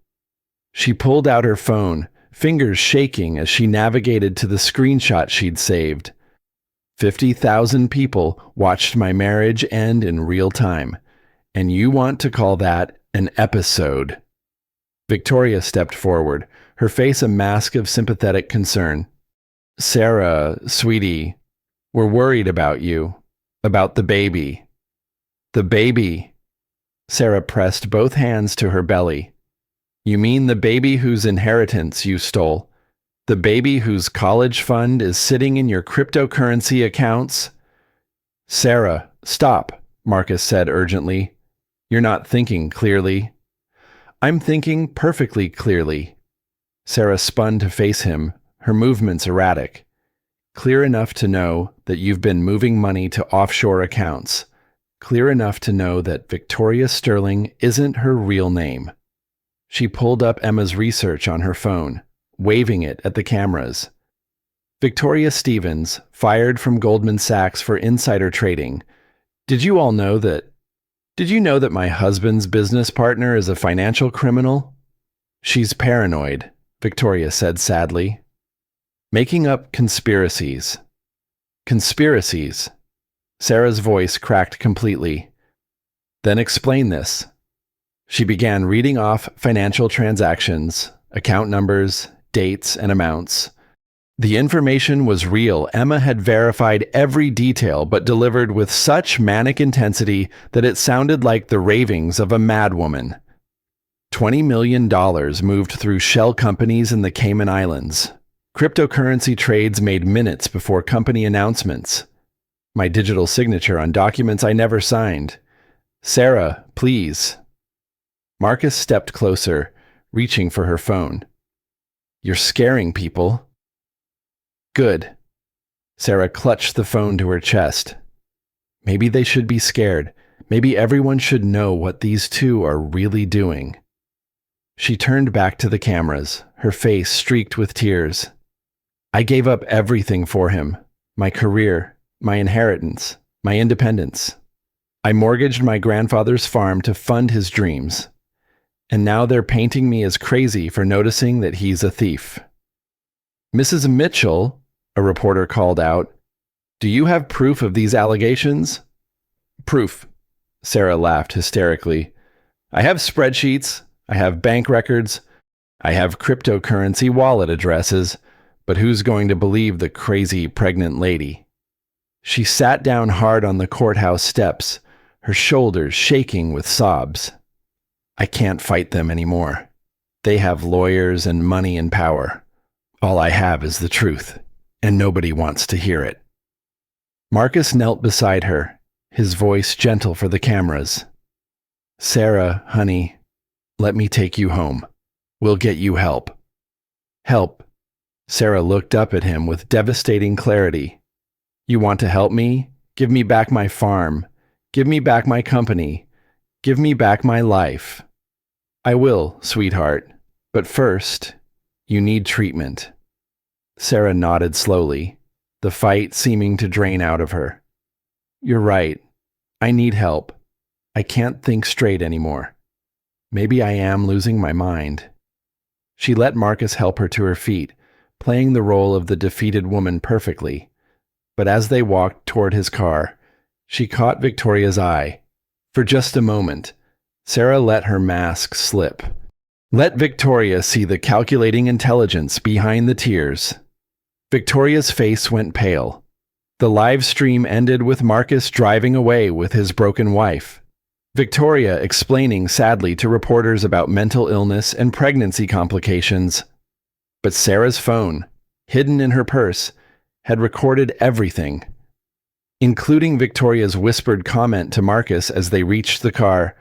She pulled out her phone, fingers shaking as she navigated to the screenshot she'd saved. 50,000 people watched my marriage end in real time, and you want to call that an episode? Victoria stepped forward, her face a mask of sympathetic concern. "Sarah, sweetie, we're worried about you, about the baby." "The baby?" Sarah pressed both hands to her belly. "You mean the baby whose inheritance you stole? The baby whose college fund is sitting in your cryptocurrency accounts?" "Sarah, stop," Marcus said urgently. "You're not thinking clearly." I'm thinking perfectly clearly. Sarah spun to face him, her movements erratic. Clear enough to know that you've been moving money to offshore accounts. Clear enough to know that Victoria Sterling isn't her real name. She pulled up Emma's research on her phone, waving it at the cameras. Victoria Stevens, fired from Goldman Sachs for insider trading. Did you know that my husband's business partner is a financial criminal? She's paranoid, Victoria said sadly. Making up conspiracies. Conspiracies. Sarah's voice cracked completely. Then explain this. She began reading off financial transactions, account numbers, dates, and amounts. The information was real. Emma had verified every detail, but delivered with such manic intensity that it sounded like the ravings of a madwoman. $20 million moved through shell companies in the Cayman Islands. Cryptocurrency trades made minutes before company announcements. My digital signature on documents I never signed. Sarah, please. Marcus stepped closer, reaching for her phone. You're scaring people. Good. Sarah clutched the phone to her chest. Maybe they should be scared. Maybe everyone should know what these two are really doing. She turned back to the cameras, her face streaked with tears. I gave up everything for him. My career, my inheritance, my independence. I mortgaged my grandfather's farm to fund his dreams. And now they're painting me as crazy for noticing that he's a thief. Mrs. Mitchell, a reporter called out, do you have proof of these allegations? Proof, Sarah laughed hysterically. I have spreadsheets, I have bank records, I have cryptocurrency wallet addresses, but who's going to believe the crazy pregnant lady? She sat down hard on the courthouse steps, her shoulders shaking with sobs. I can't fight them anymore. They have lawyers and money and power. All I have is the truth, and nobody wants to hear it. Marcus knelt beside her, his voice gentle for the cameras. Sarah, honey, let me take you home. We'll get you help. Help. Sarah looked up at him with devastating clarity. You want to help me? Give me back my farm. Give me back my company. Give me back my life. I will, sweetheart. But first, you need treatment. Sarah nodded slowly, the fight seeming to drain out of her. You're right. I need help. I can't think straight anymore. Maybe I am losing my mind. She let Marcus help her to her feet, playing the role of the defeated woman perfectly. But as they walked toward his car, she caught Victoria's eye. For just a moment, Sarah let her mask slip. Let Victoria see the calculating intelligence behind the tears. Victoria's face went pale. The live stream ended with Marcus driving away with his broken wife. Victoria explaining sadly to reporters about mental illness and pregnancy complications. But Sarah's phone, hidden in her purse, had recorded everything, including Victoria's whispered comment to Marcus as they reached the car,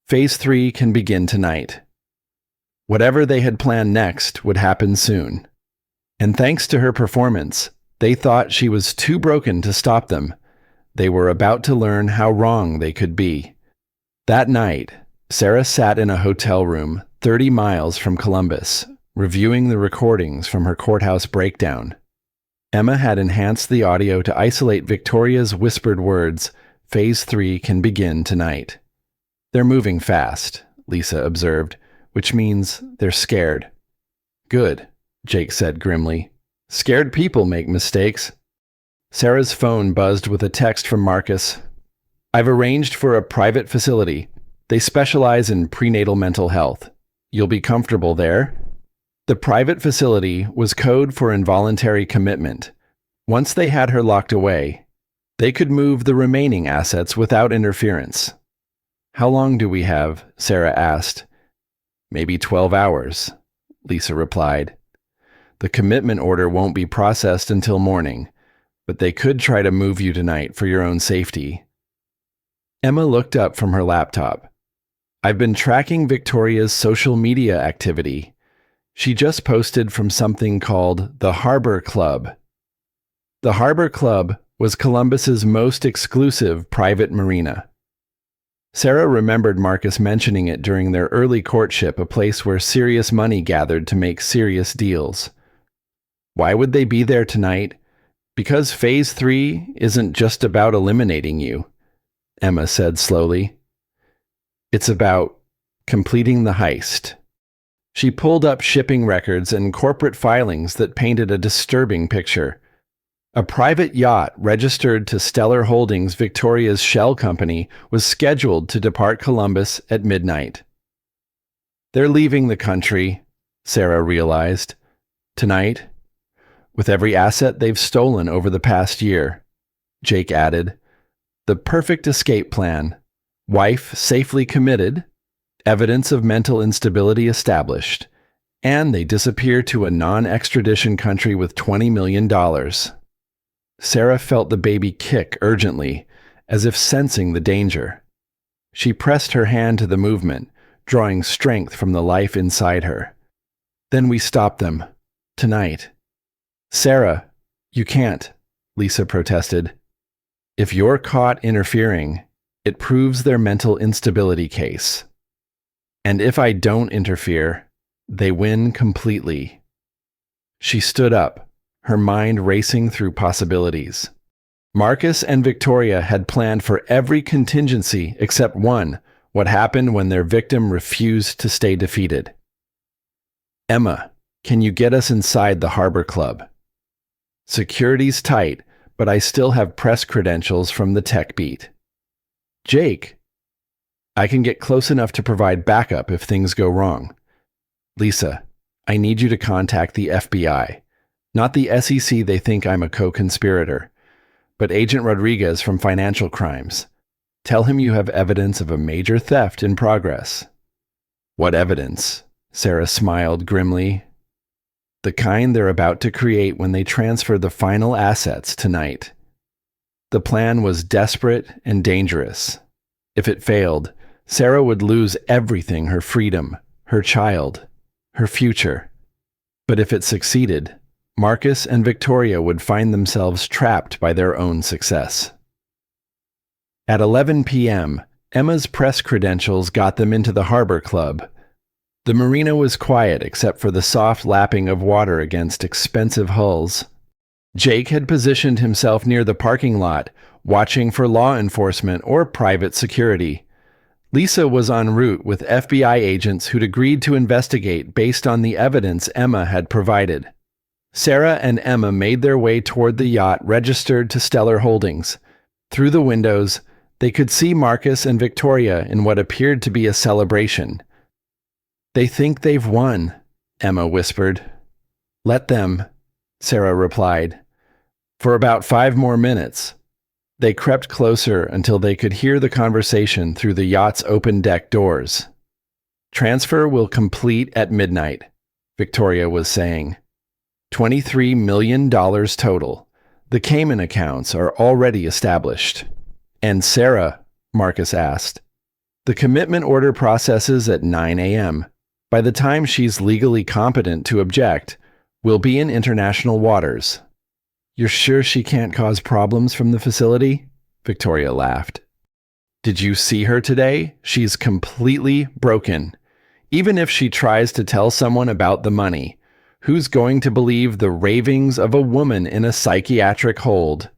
Phase 3 can begin tonight. Whatever they had planned next would happen soon. And thanks to her performance, they thought she was too broken to stop them. They were about to learn how wrong they could be. That night, Sarah sat in a hotel room 30 miles from Columbus, reviewing the recordings from her courthouse breakdown. Emma had enhanced the audio to isolate Victoria's whispered words, Phase 3 can begin tonight. They're moving fast, Lisa observed, which means they're scared. Good, Jake said grimly. Scared people make mistakes. Sarah's phone buzzed with a text from Marcus. I've arranged for a private facility. They specialize in prenatal mental health. You'll be comfortable there. The private facility was code for involuntary commitment. Once they had her locked away, they could move the remaining assets without interference. How long do we have? Sarah asked. Maybe 12 hours, Lisa replied. The commitment order won't be processed until morning, but they could try to move you tonight for your own safety. Emma looked up from her laptop. I've been tracking Victoria's social media activity. She just posted from something called the Harbor Club. The Harbor Club was Columbus's most exclusive private marina. Sarah remembered Marcus mentioning it during their early courtship, a place where serious money gathered to make serious deals. Why would they be there tonight? Because Phase 3 isn't just about eliminating you, Emma said slowly. It's about completing the heist. She pulled up shipping records and corporate filings that painted a disturbing picture. A private yacht registered to Stellar Holdings, Victoria's shell company, was scheduled to depart Columbus at midnight. They're leaving the country, Sarah realized. Tonight, with every asset they've stolen over the past year, Jake added. The perfect escape plan. Wife safely committed, evidence of mental instability established, and they disappear to a non-extradition country with $20 million. Sarah felt the baby kick urgently, as if sensing the danger. She pressed her hand to the movement, drawing strength from the life inside her. Then we stop them. Tonight. Sarah, you can't, Lisa protested. If you're caught interfering, it proves their mental instability case. And if I don't interfere, they win completely. She stood up, her mind racing through possibilities. Marcus and Victoria had planned for every contingency except one, what happened when their victim refused to stay defeated. Emma, can you get us inside the Harbor Club? Security's tight, but I still have press credentials from the tech beat. Jake, I can get close enough to provide backup if things go wrong. Lisa, I need you to contact the FBI. Not the SEC, they think I'm a co-conspirator, but Agent Rodriguez from Financial Crimes. Tell him you have evidence of a major theft in progress. What evidence? Sarah smiled grimly. The kind they're about to create when they transfer the final assets tonight. The plan was desperate and dangerous. If it failed, Sarah would lose everything: her freedom, her child, her future. But if it succeeded, Marcus and Victoria would find themselves trapped by their own success. At 11 p.m., Emma's press credentials got them into the Harbor Club. The marina was quiet except for the soft lapping of water against expensive hulls. Jake had positioned himself near the parking lot, watching for law enforcement or private security. Lisa was en route with FBI agents who'd agreed to investigate based on the evidence Emma had provided. Sarah and Emma made their way toward the yacht registered to Stellar Holdings. Through the windows, they could see Marcus and Victoria in what appeared to be a celebration. They think they've won, Emma whispered. Let them, Sarah replied. For about 5 more minutes. They crept closer until they could hear the conversation through the yacht's open deck doors. Transfer will complete at midnight, Victoria was saying. $23 million total. The Cayman accounts are already established. And Sarah, Marcus asked. The commitment order processes at 9 a.m. By the time she's legally competent to object, we'll be in international waters. You're sure she can't cause problems from the facility? Victoria laughed. Did you see her today? She's completely broken. Even if she tries to tell someone about the money, who's going to believe the ravings of a woman in a psychiatric hold?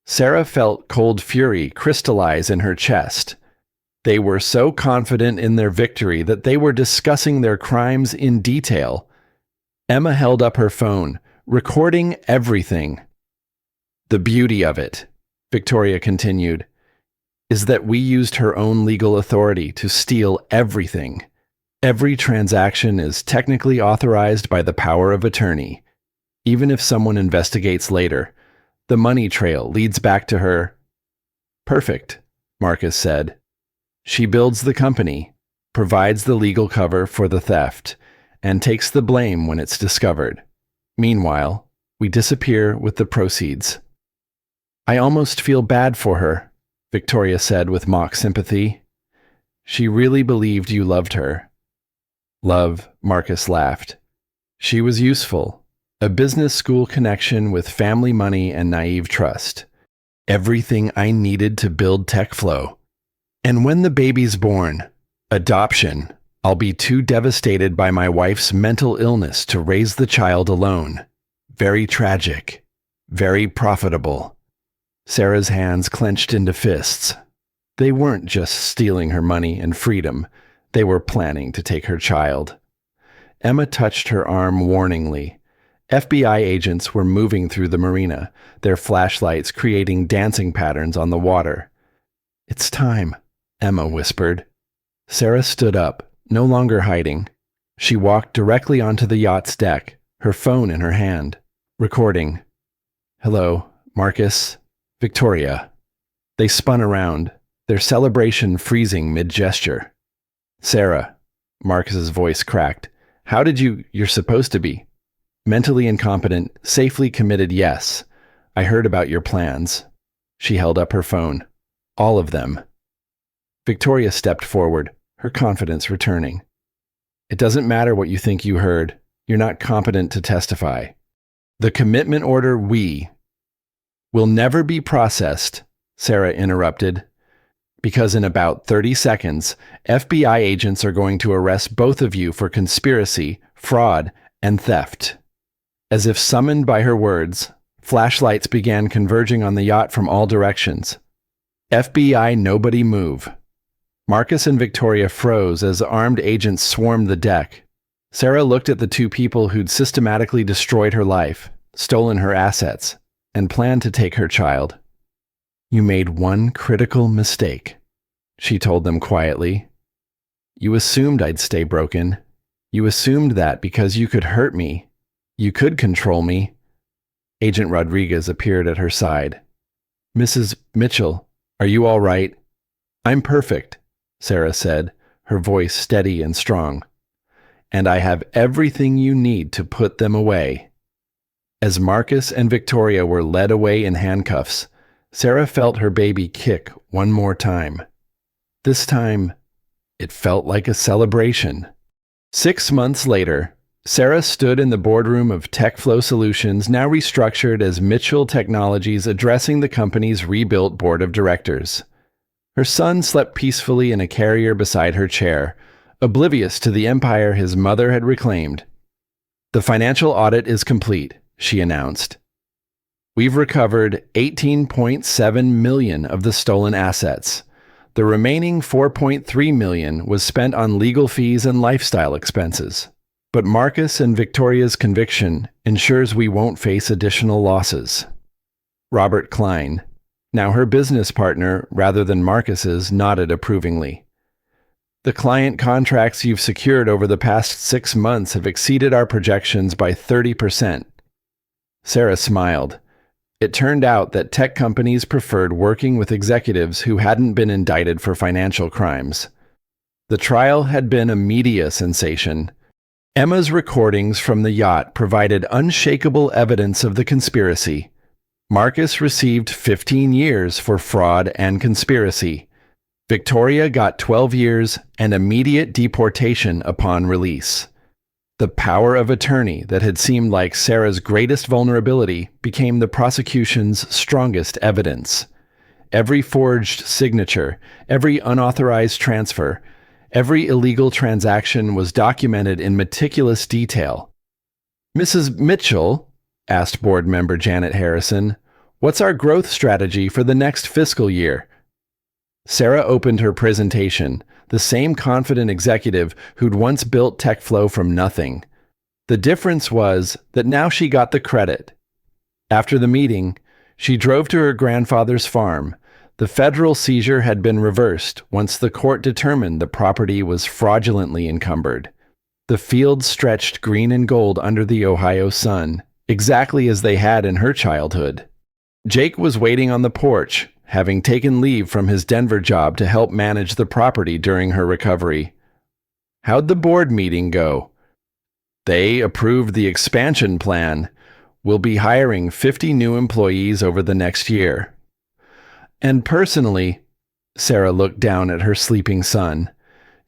Sarah felt cold fury crystallize in her chest. They were so confident in their victory that they were discussing their crimes in detail. Emma held up her phone, recording everything. The beauty of it, Victoria continued, is that we used her own legal authority to steal everything. Every transaction is technically authorized by the power of attorney. Even if someone investigates later, the money trail leads back to her. Perfect, Marcus said. She builds the company, provides the legal cover for the theft, and takes the blame when it's discovered. Meanwhile, we disappear with the proceeds. I almost feel bad for her, Victoria said with mock sympathy. She really believed you loved her. Love, Marcus laughed. She was useful. A business school connection with family money and naive trust. Everything I needed to build TechFlow. And when the baby's born, adoption, I'll be too devastated by my wife's mental illness to raise the child alone. Very tragic. Very profitable. Sarah's hands clenched into fists. They weren't just stealing her money and freedom. They were planning to take her child. Emma touched her arm warningly. FBI agents were moving through the marina, their flashlights creating dancing patterns on the water. It's time, Emma whispered. Sarah stood up, no longer hiding. She walked directly onto the yacht's deck, her phone in her hand, recording. Hello, Marcus, Victoria. They spun around, their celebration freezing mid-gesture. Sarah, Marcus's voice cracked. How did you're supposed to be? Mentally incompetent, safely committed, yes. I heard about your plans. She held up her phone. All of them. Victoria stepped forward, her confidence returning. It doesn't matter what you think you heard. You're not competent to testify. The commitment order will never be processed, Sarah interrupted, because in about 30 seconds, FBI agents are going to arrest both of you for conspiracy, fraud, and theft. As if summoned by her words, flashlights began converging on the yacht from all directions. FBI, nobody move. Marcus and Victoria froze as armed agents swarmed the deck. Sarah looked at the two people who'd systematically destroyed her life, stolen her assets, and planned to take her child. You made one critical mistake, she told them quietly. You assumed I'd stay broken. You assumed that because you could hurt me, you could control me. Agent Rodriguez appeared at her side. Mrs. Mitchell, are you all right? I'm perfect, Sarah said, her voice steady and strong. And I have everything you need to put them away. As Marcus and Victoria were led away in handcuffs, Sarah felt her baby kick one more time. This time, it felt like a celebration. 6 months later, Sarah stood in the boardroom of TechFlow Solutions, now restructured as Mitchell Technologies, addressing the company's rebuilt board of directors. Her son slept peacefully in a carrier beside her chair, oblivious to the empire his mother had reclaimed. The financial audit is complete, she announced. We've recovered $18.7 million of the stolen assets. The remaining $4.3 million was spent on legal fees and lifestyle expenses. But Marcus and Victoria's conviction ensures we won't face additional losses. Robert Klein, now her business partner rather than Marcus's, nodded approvingly. The client contracts you've secured over the past 6 months have exceeded our projections by 30%. Sarah smiled. It turned out that tech companies preferred working with executives who hadn't been indicted for financial crimes. The trial had been a media sensation. Emma's recordings from the yacht provided unshakable evidence of the conspiracy. Marcus received 15 years for fraud and conspiracy. Victoria got 12 years and immediate deportation upon release. The power of attorney that had seemed like Sarah's greatest vulnerability became the prosecution's strongest evidence. Every forged signature, every unauthorized transfer, every illegal transaction was documented in meticulous detail. Mrs. Mitchell, asked board member Janet Harrison, what's our growth strategy for the next fiscal year? Sarah opened her presentation, the same confident executive who'd once built TechFlow from nothing. The difference was that now she got the credit. After the meeting, she drove to her grandfather's farm. The federal seizure had been reversed once the court determined the property was fraudulently encumbered. The fields stretched green and gold under the Ohio sun, exactly as they had in her childhood. Jake was waiting on the porch, having taken leave from his Denver job to help manage the property during her recovery. How'd the board meeting go? They approved the expansion plan. We'll be hiring 50 new employees over the next year. And personally, Sarah looked down at her sleeping son,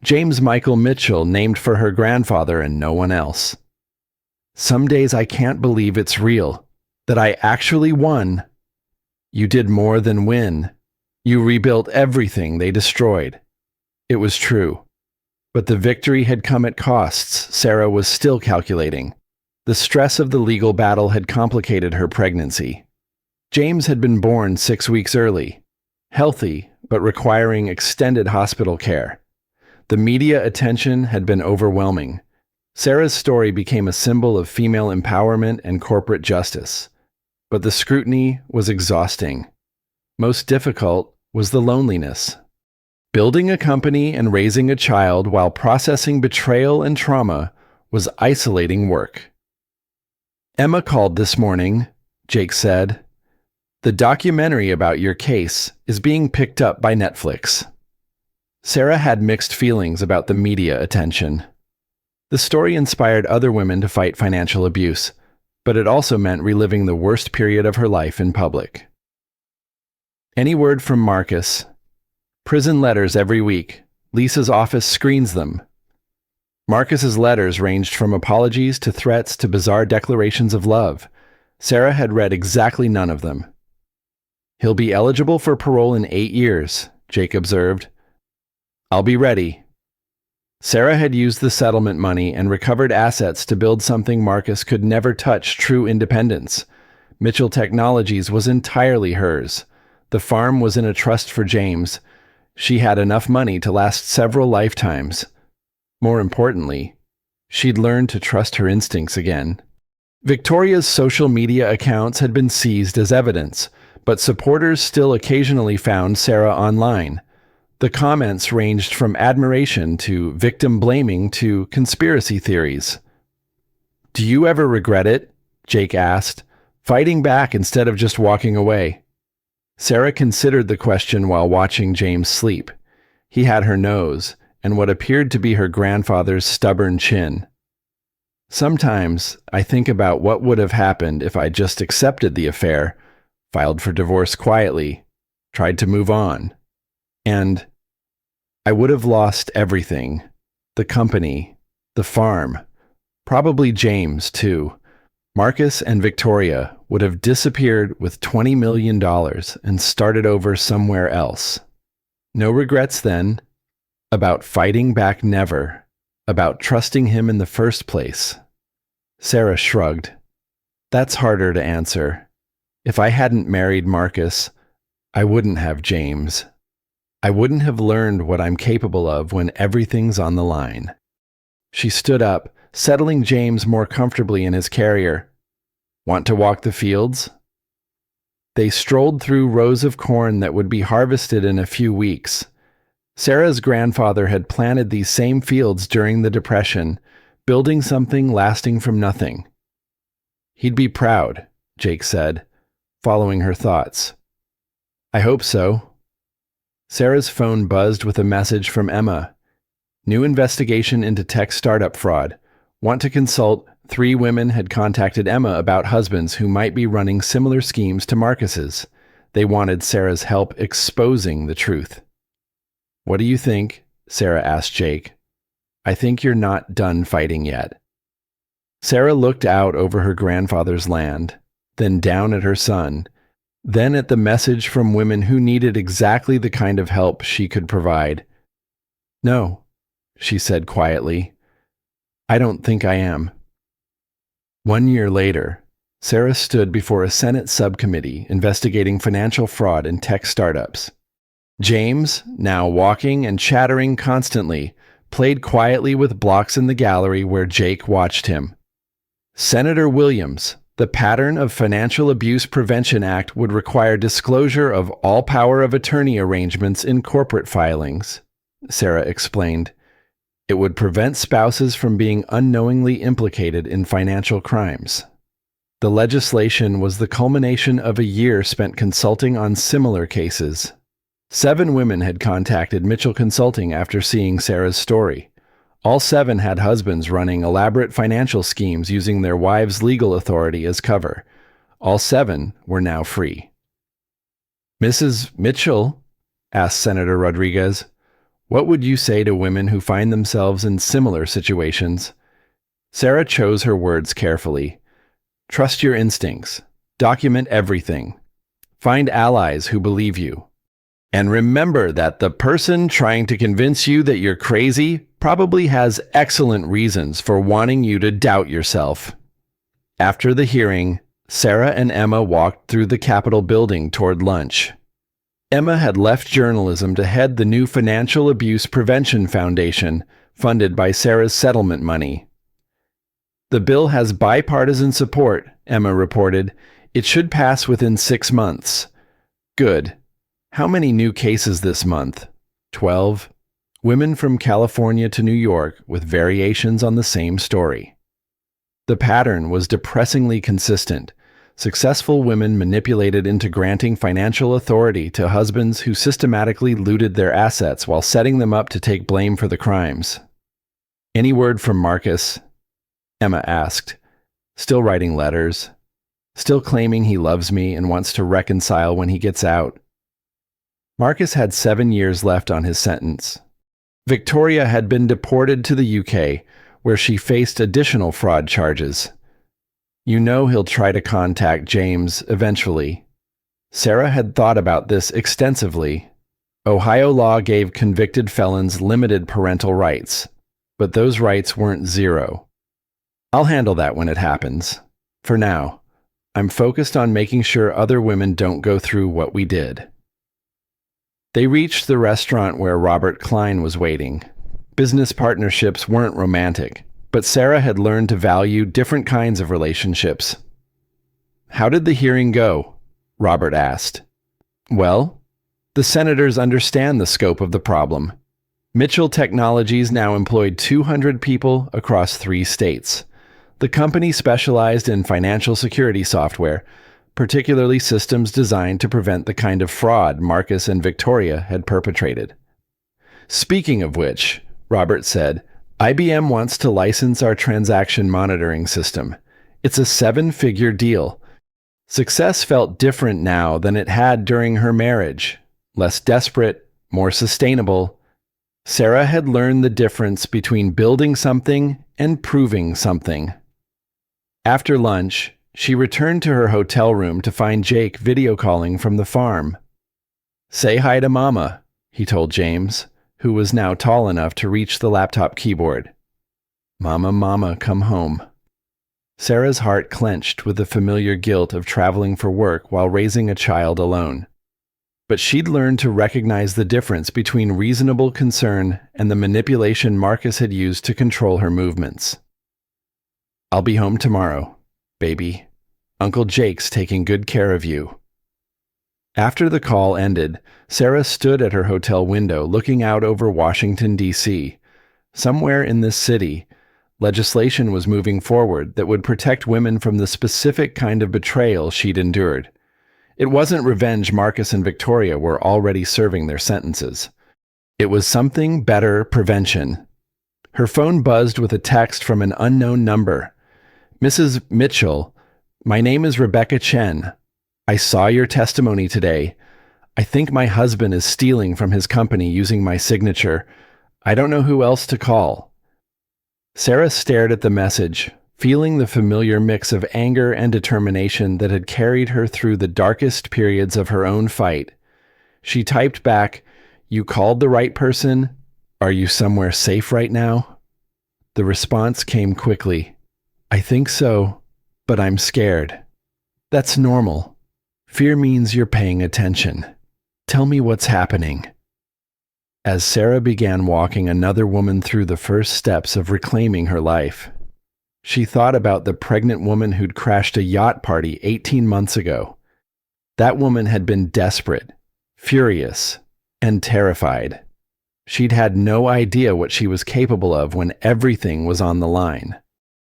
James Michael Mitchell, named for her grandfather and no one else. Some days I can't believe it's real, that I actually won. You did more than win. You rebuilt everything they destroyed. It was true. But the victory had come at costs Sarah was still calculating. The stress of the legal battle had complicated her pregnancy. James had been born 6 weeks early, healthy but requiring extended hospital care. The media attention had been overwhelming. Sarah's story became a symbol of female empowerment and corporate justice. But the scrutiny was exhausting. Most difficult was the loneliness. Building a company and raising a child while processing betrayal and trauma was isolating work. Emma called this morning, Jake said. The documentary about your case is being picked up by Netflix. Sarah had mixed feelings about the media attention. The story inspired other women to fight financial abuse, but it also meant reliving the worst period of her life in public. Any word from Marcus? Prison letters every week. Lisa's office screens them. Marcus's letters ranged from apologies to threats to bizarre declarations of love. Sarah had read exactly none of them. He'll be eligible for parole in 8 years, Jake observed. I'll be ready. Sarah had used the settlement money and recovered assets to build something Marcus could never touch: true independence. Mitchell Technologies was entirely hers. The farm was in a trust for James. She had enough money to last several lifetimes. More importantly, she'd learned to trust her instincts again. Victoria's social media accounts had been seized as evidence, but supporters still occasionally found Sarah online. The comments ranged from admiration to victim blaming to conspiracy theories. Do you ever regret it? Jake asked, fighting back instead of just walking away. Sarah considered the question while watching James sleep. He had her nose and what appeared to be her grandfather's stubborn chin. Sometimes I think about what would have happened if I just accepted the affair, filed for divorce quietly, tried to move on. And I would have lost everything. The company, the farm, probably James too. Marcus and Victoria would have disappeared with $20 million and started over somewhere else. No regrets then. About fighting back, never. About trusting him in the first place. Sarah shrugged. That's harder to answer. If I hadn't married Marcus, I wouldn't have James. I wouldn't have learned what I'm capable of when everything's on the line. She stood up, settling James more comfortably in his carrier. Want to walk the fields? They strolled through rows of corn that would be harvested in a few weeks. Sarah's grandfather had planted these same fields during the Depression, building something lasting from nothing. He'd be proud, Jake said, following her thoughts. I hope so. Sarah's phone buzzed with a message from Emma. New investigation into tech startup fraud. Want to consult? 3 women had contacted Emma about husbands who might be running similar schemes to Marcus's. They wanted Sarah's help exposing the truth. What do you think? Sarah asked Jake. I think you're not done fighting yet. Sarah looked out over her grandfather's land, then down at her son, then at the message from women who needed exactly the kind of help she could provide. No, she said quietly. I don't think I am. 1 year later, Sarah stood before a Senate subcommittee investigating financial fraud in tech startups. James, now walking and chattering constantly, played quietly with blocks in the gallery where Jake watched him. Senator Williams, the Pattern of Financial Abuse Prevention Act would require disclosure of all power of attorney arrangements in corporate filings, Sarah explained. It would prevent spouses from being unknowingly implicated in financial crimes. The legislation was the culmination of a year spent consulting on similar cases. 7 women had contacted Mitchell Consulting after seeing Sarah's story. All 7 had husbands running elaborate financial schemes using their wives' legal authority as cover. All 7 were now free. Mrs. Mitchell, asked Senator Rodriguez, What would you say to women who find themselves in similar situations? Sarah chose her words carefully. Trust your instincts. Document everything. Find allies who believe you. And remember that the person trying to convince you that you're crazy probably has excellent reasons for wanting you to doubt yourself. After the hearing, Sarah and Emma walked through the Capitol building toward lunch. Emma had left journalism to head the new Financial Abuse Prevention Foundation, funded by Sarah's settlement money. The bill has bipartisan support, Emma reported. It should pass within 6 months. Good. How many new cases this month? 12. Women from California to New York with variations on the same story. The pattern was depressingly consistent. Successful women manipulated into granting financial authority to husbands who systematically looted their assets while setting them up to take blame for the crimes. Any word from Marcus? Emma asked. Still writing letters. Still claiming he loves me and wants to reconcile when he gets out. Marcus had 7 years left on his sentence. Victoria had been deported to the UK, where she faced additional fraud charges. You know he'll try to contact James eventually. Sarah had thought about this extensively. Ohio law gave convicted felons limited parental rights, but those rights weren't zero. I'll handle that when it happens. For now, I'm focused on making sure other women don't go through what we did. They reached the restaurant where Robert Klein was waiting. Business partnerships weren't romantic, but Sarah had learned to value different kinds of relationships. How did the hearing go? Robert asked. Well, the senators understand the scope of the problem. Mitchell Technologies now employed 200 people across 3 states. The company specialized in financial security software, particularly systems designed to prevent the kind of fraud Marcus and Victoria had perpetrated. Speaking of which, Robert said, IBM wants to license our transaction monitoring system. It's a 7-figure deal. Success felt different now than it had during her marriage. Less desperate, more sustainable. Sarah had learned the difference between building something and proving something. After lunch, she returned to her hotel room to find Jake video calling from the farm. Say hi to Mama, he told James, who was now tall enough to reach the laptop keyboard. Mama, come home. Sarah's heart clenched with the familiar guilt of traveling for work while raising a child alone. But she'd learned to recognize the difference between reasonable concern and the manipulation Marcus had used to control her movements. I'll be home tomorrow, baby. Uncle Jake's taking good care of you. After the call ended, Sarah stood at her hotel window looking out over Washington, D.C. Somewhere in this city, legislation was moving forward that would protect women from the specific kind of betrayal she'd endured. It wasn't revenge Marcus and Victoria were already serving their sentences. It was something better: prevention. Her phone buzzed with a text from an unknown number. Mrs. Mitchell, my name is Rebecca Chen. I saw your testimony today. I think my husband is stealing from his company using my signature. I don't know who else to call. Sarah stared at the message, feeling the familiar mix of anger and determination that had carried her through the darkest periods of her own fight. She typed back, "You called the right person? Are you somewhere safe right now?" The response came quickly. "I think so, but I'm scared." "That's normal. Fear means you're paying attention. Tell me what's happening." As Sarah began walking another woman through the first steps of reclaiming her life, she thought about the pregnant woman who'd crashed a yacht party 18 months ago. That woman had been desperate, furious, and terrified. She'd had no idea what she was capable of when everything was on the line.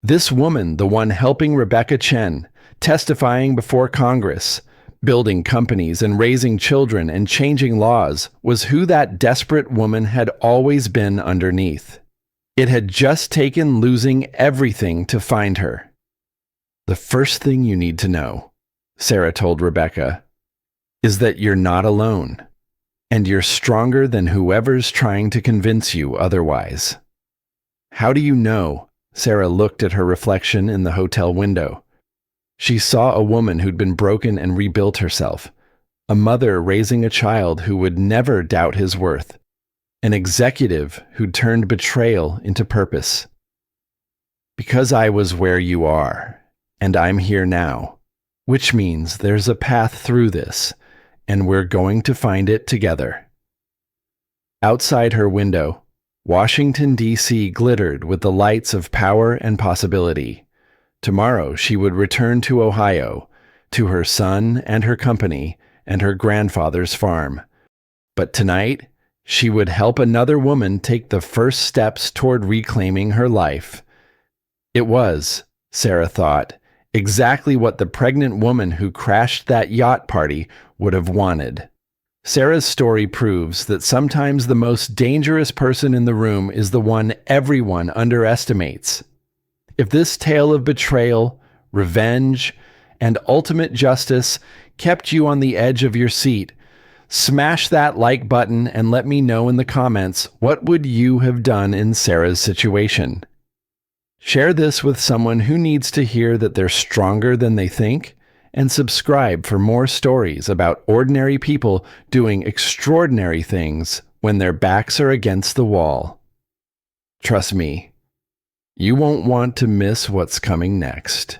This woman, the one helping Rebecca Chen, testifying before Congress, building companies and raising children and changing laws, was who that desperate woman had always been underneath. It had just taken losing everything to find her. "The first thing you need to know," Sarah told Rebecca, "is that you're not alone. and you're stronger than whoever's trying to convince you otherwise. How do you know? Sarah looked at her reflection in the hotel window. She saw a woman who'd been broken and rebuilt herself, a mother raising a child who would never doubt his worth, an executive who'd turned betrayal into purpose. Because I was where you are, and I'm here now, which means there's a path through this, and we're going to find it together. Outside her window, Washington, D.C. glittered with the lights of power and possibility. Tomorrow she would return to Ohio, to her son and her company and her grandfather's farm. But tonight, she would help another woman take the first steps toward reclaiming her life. It was, Sarah thought, exactly what the pregnant woman who crashed that yacht party would have wanted. Sarah's story proves that sometimes the most dangerous person in the room is the one everyone underestimates. If this tale of betrayal, revenge, and ultimate justice kept you on the edge of your seat, smash that like button and let me know in the comments what would you have done in Sarah's situation. Share this with someone who needs to hear that they're stronger than they think, and subscribe for more stories about ordinary people doing extraordinary things when their backs are against the wall. Trust me, you won't want to miss what's coming next.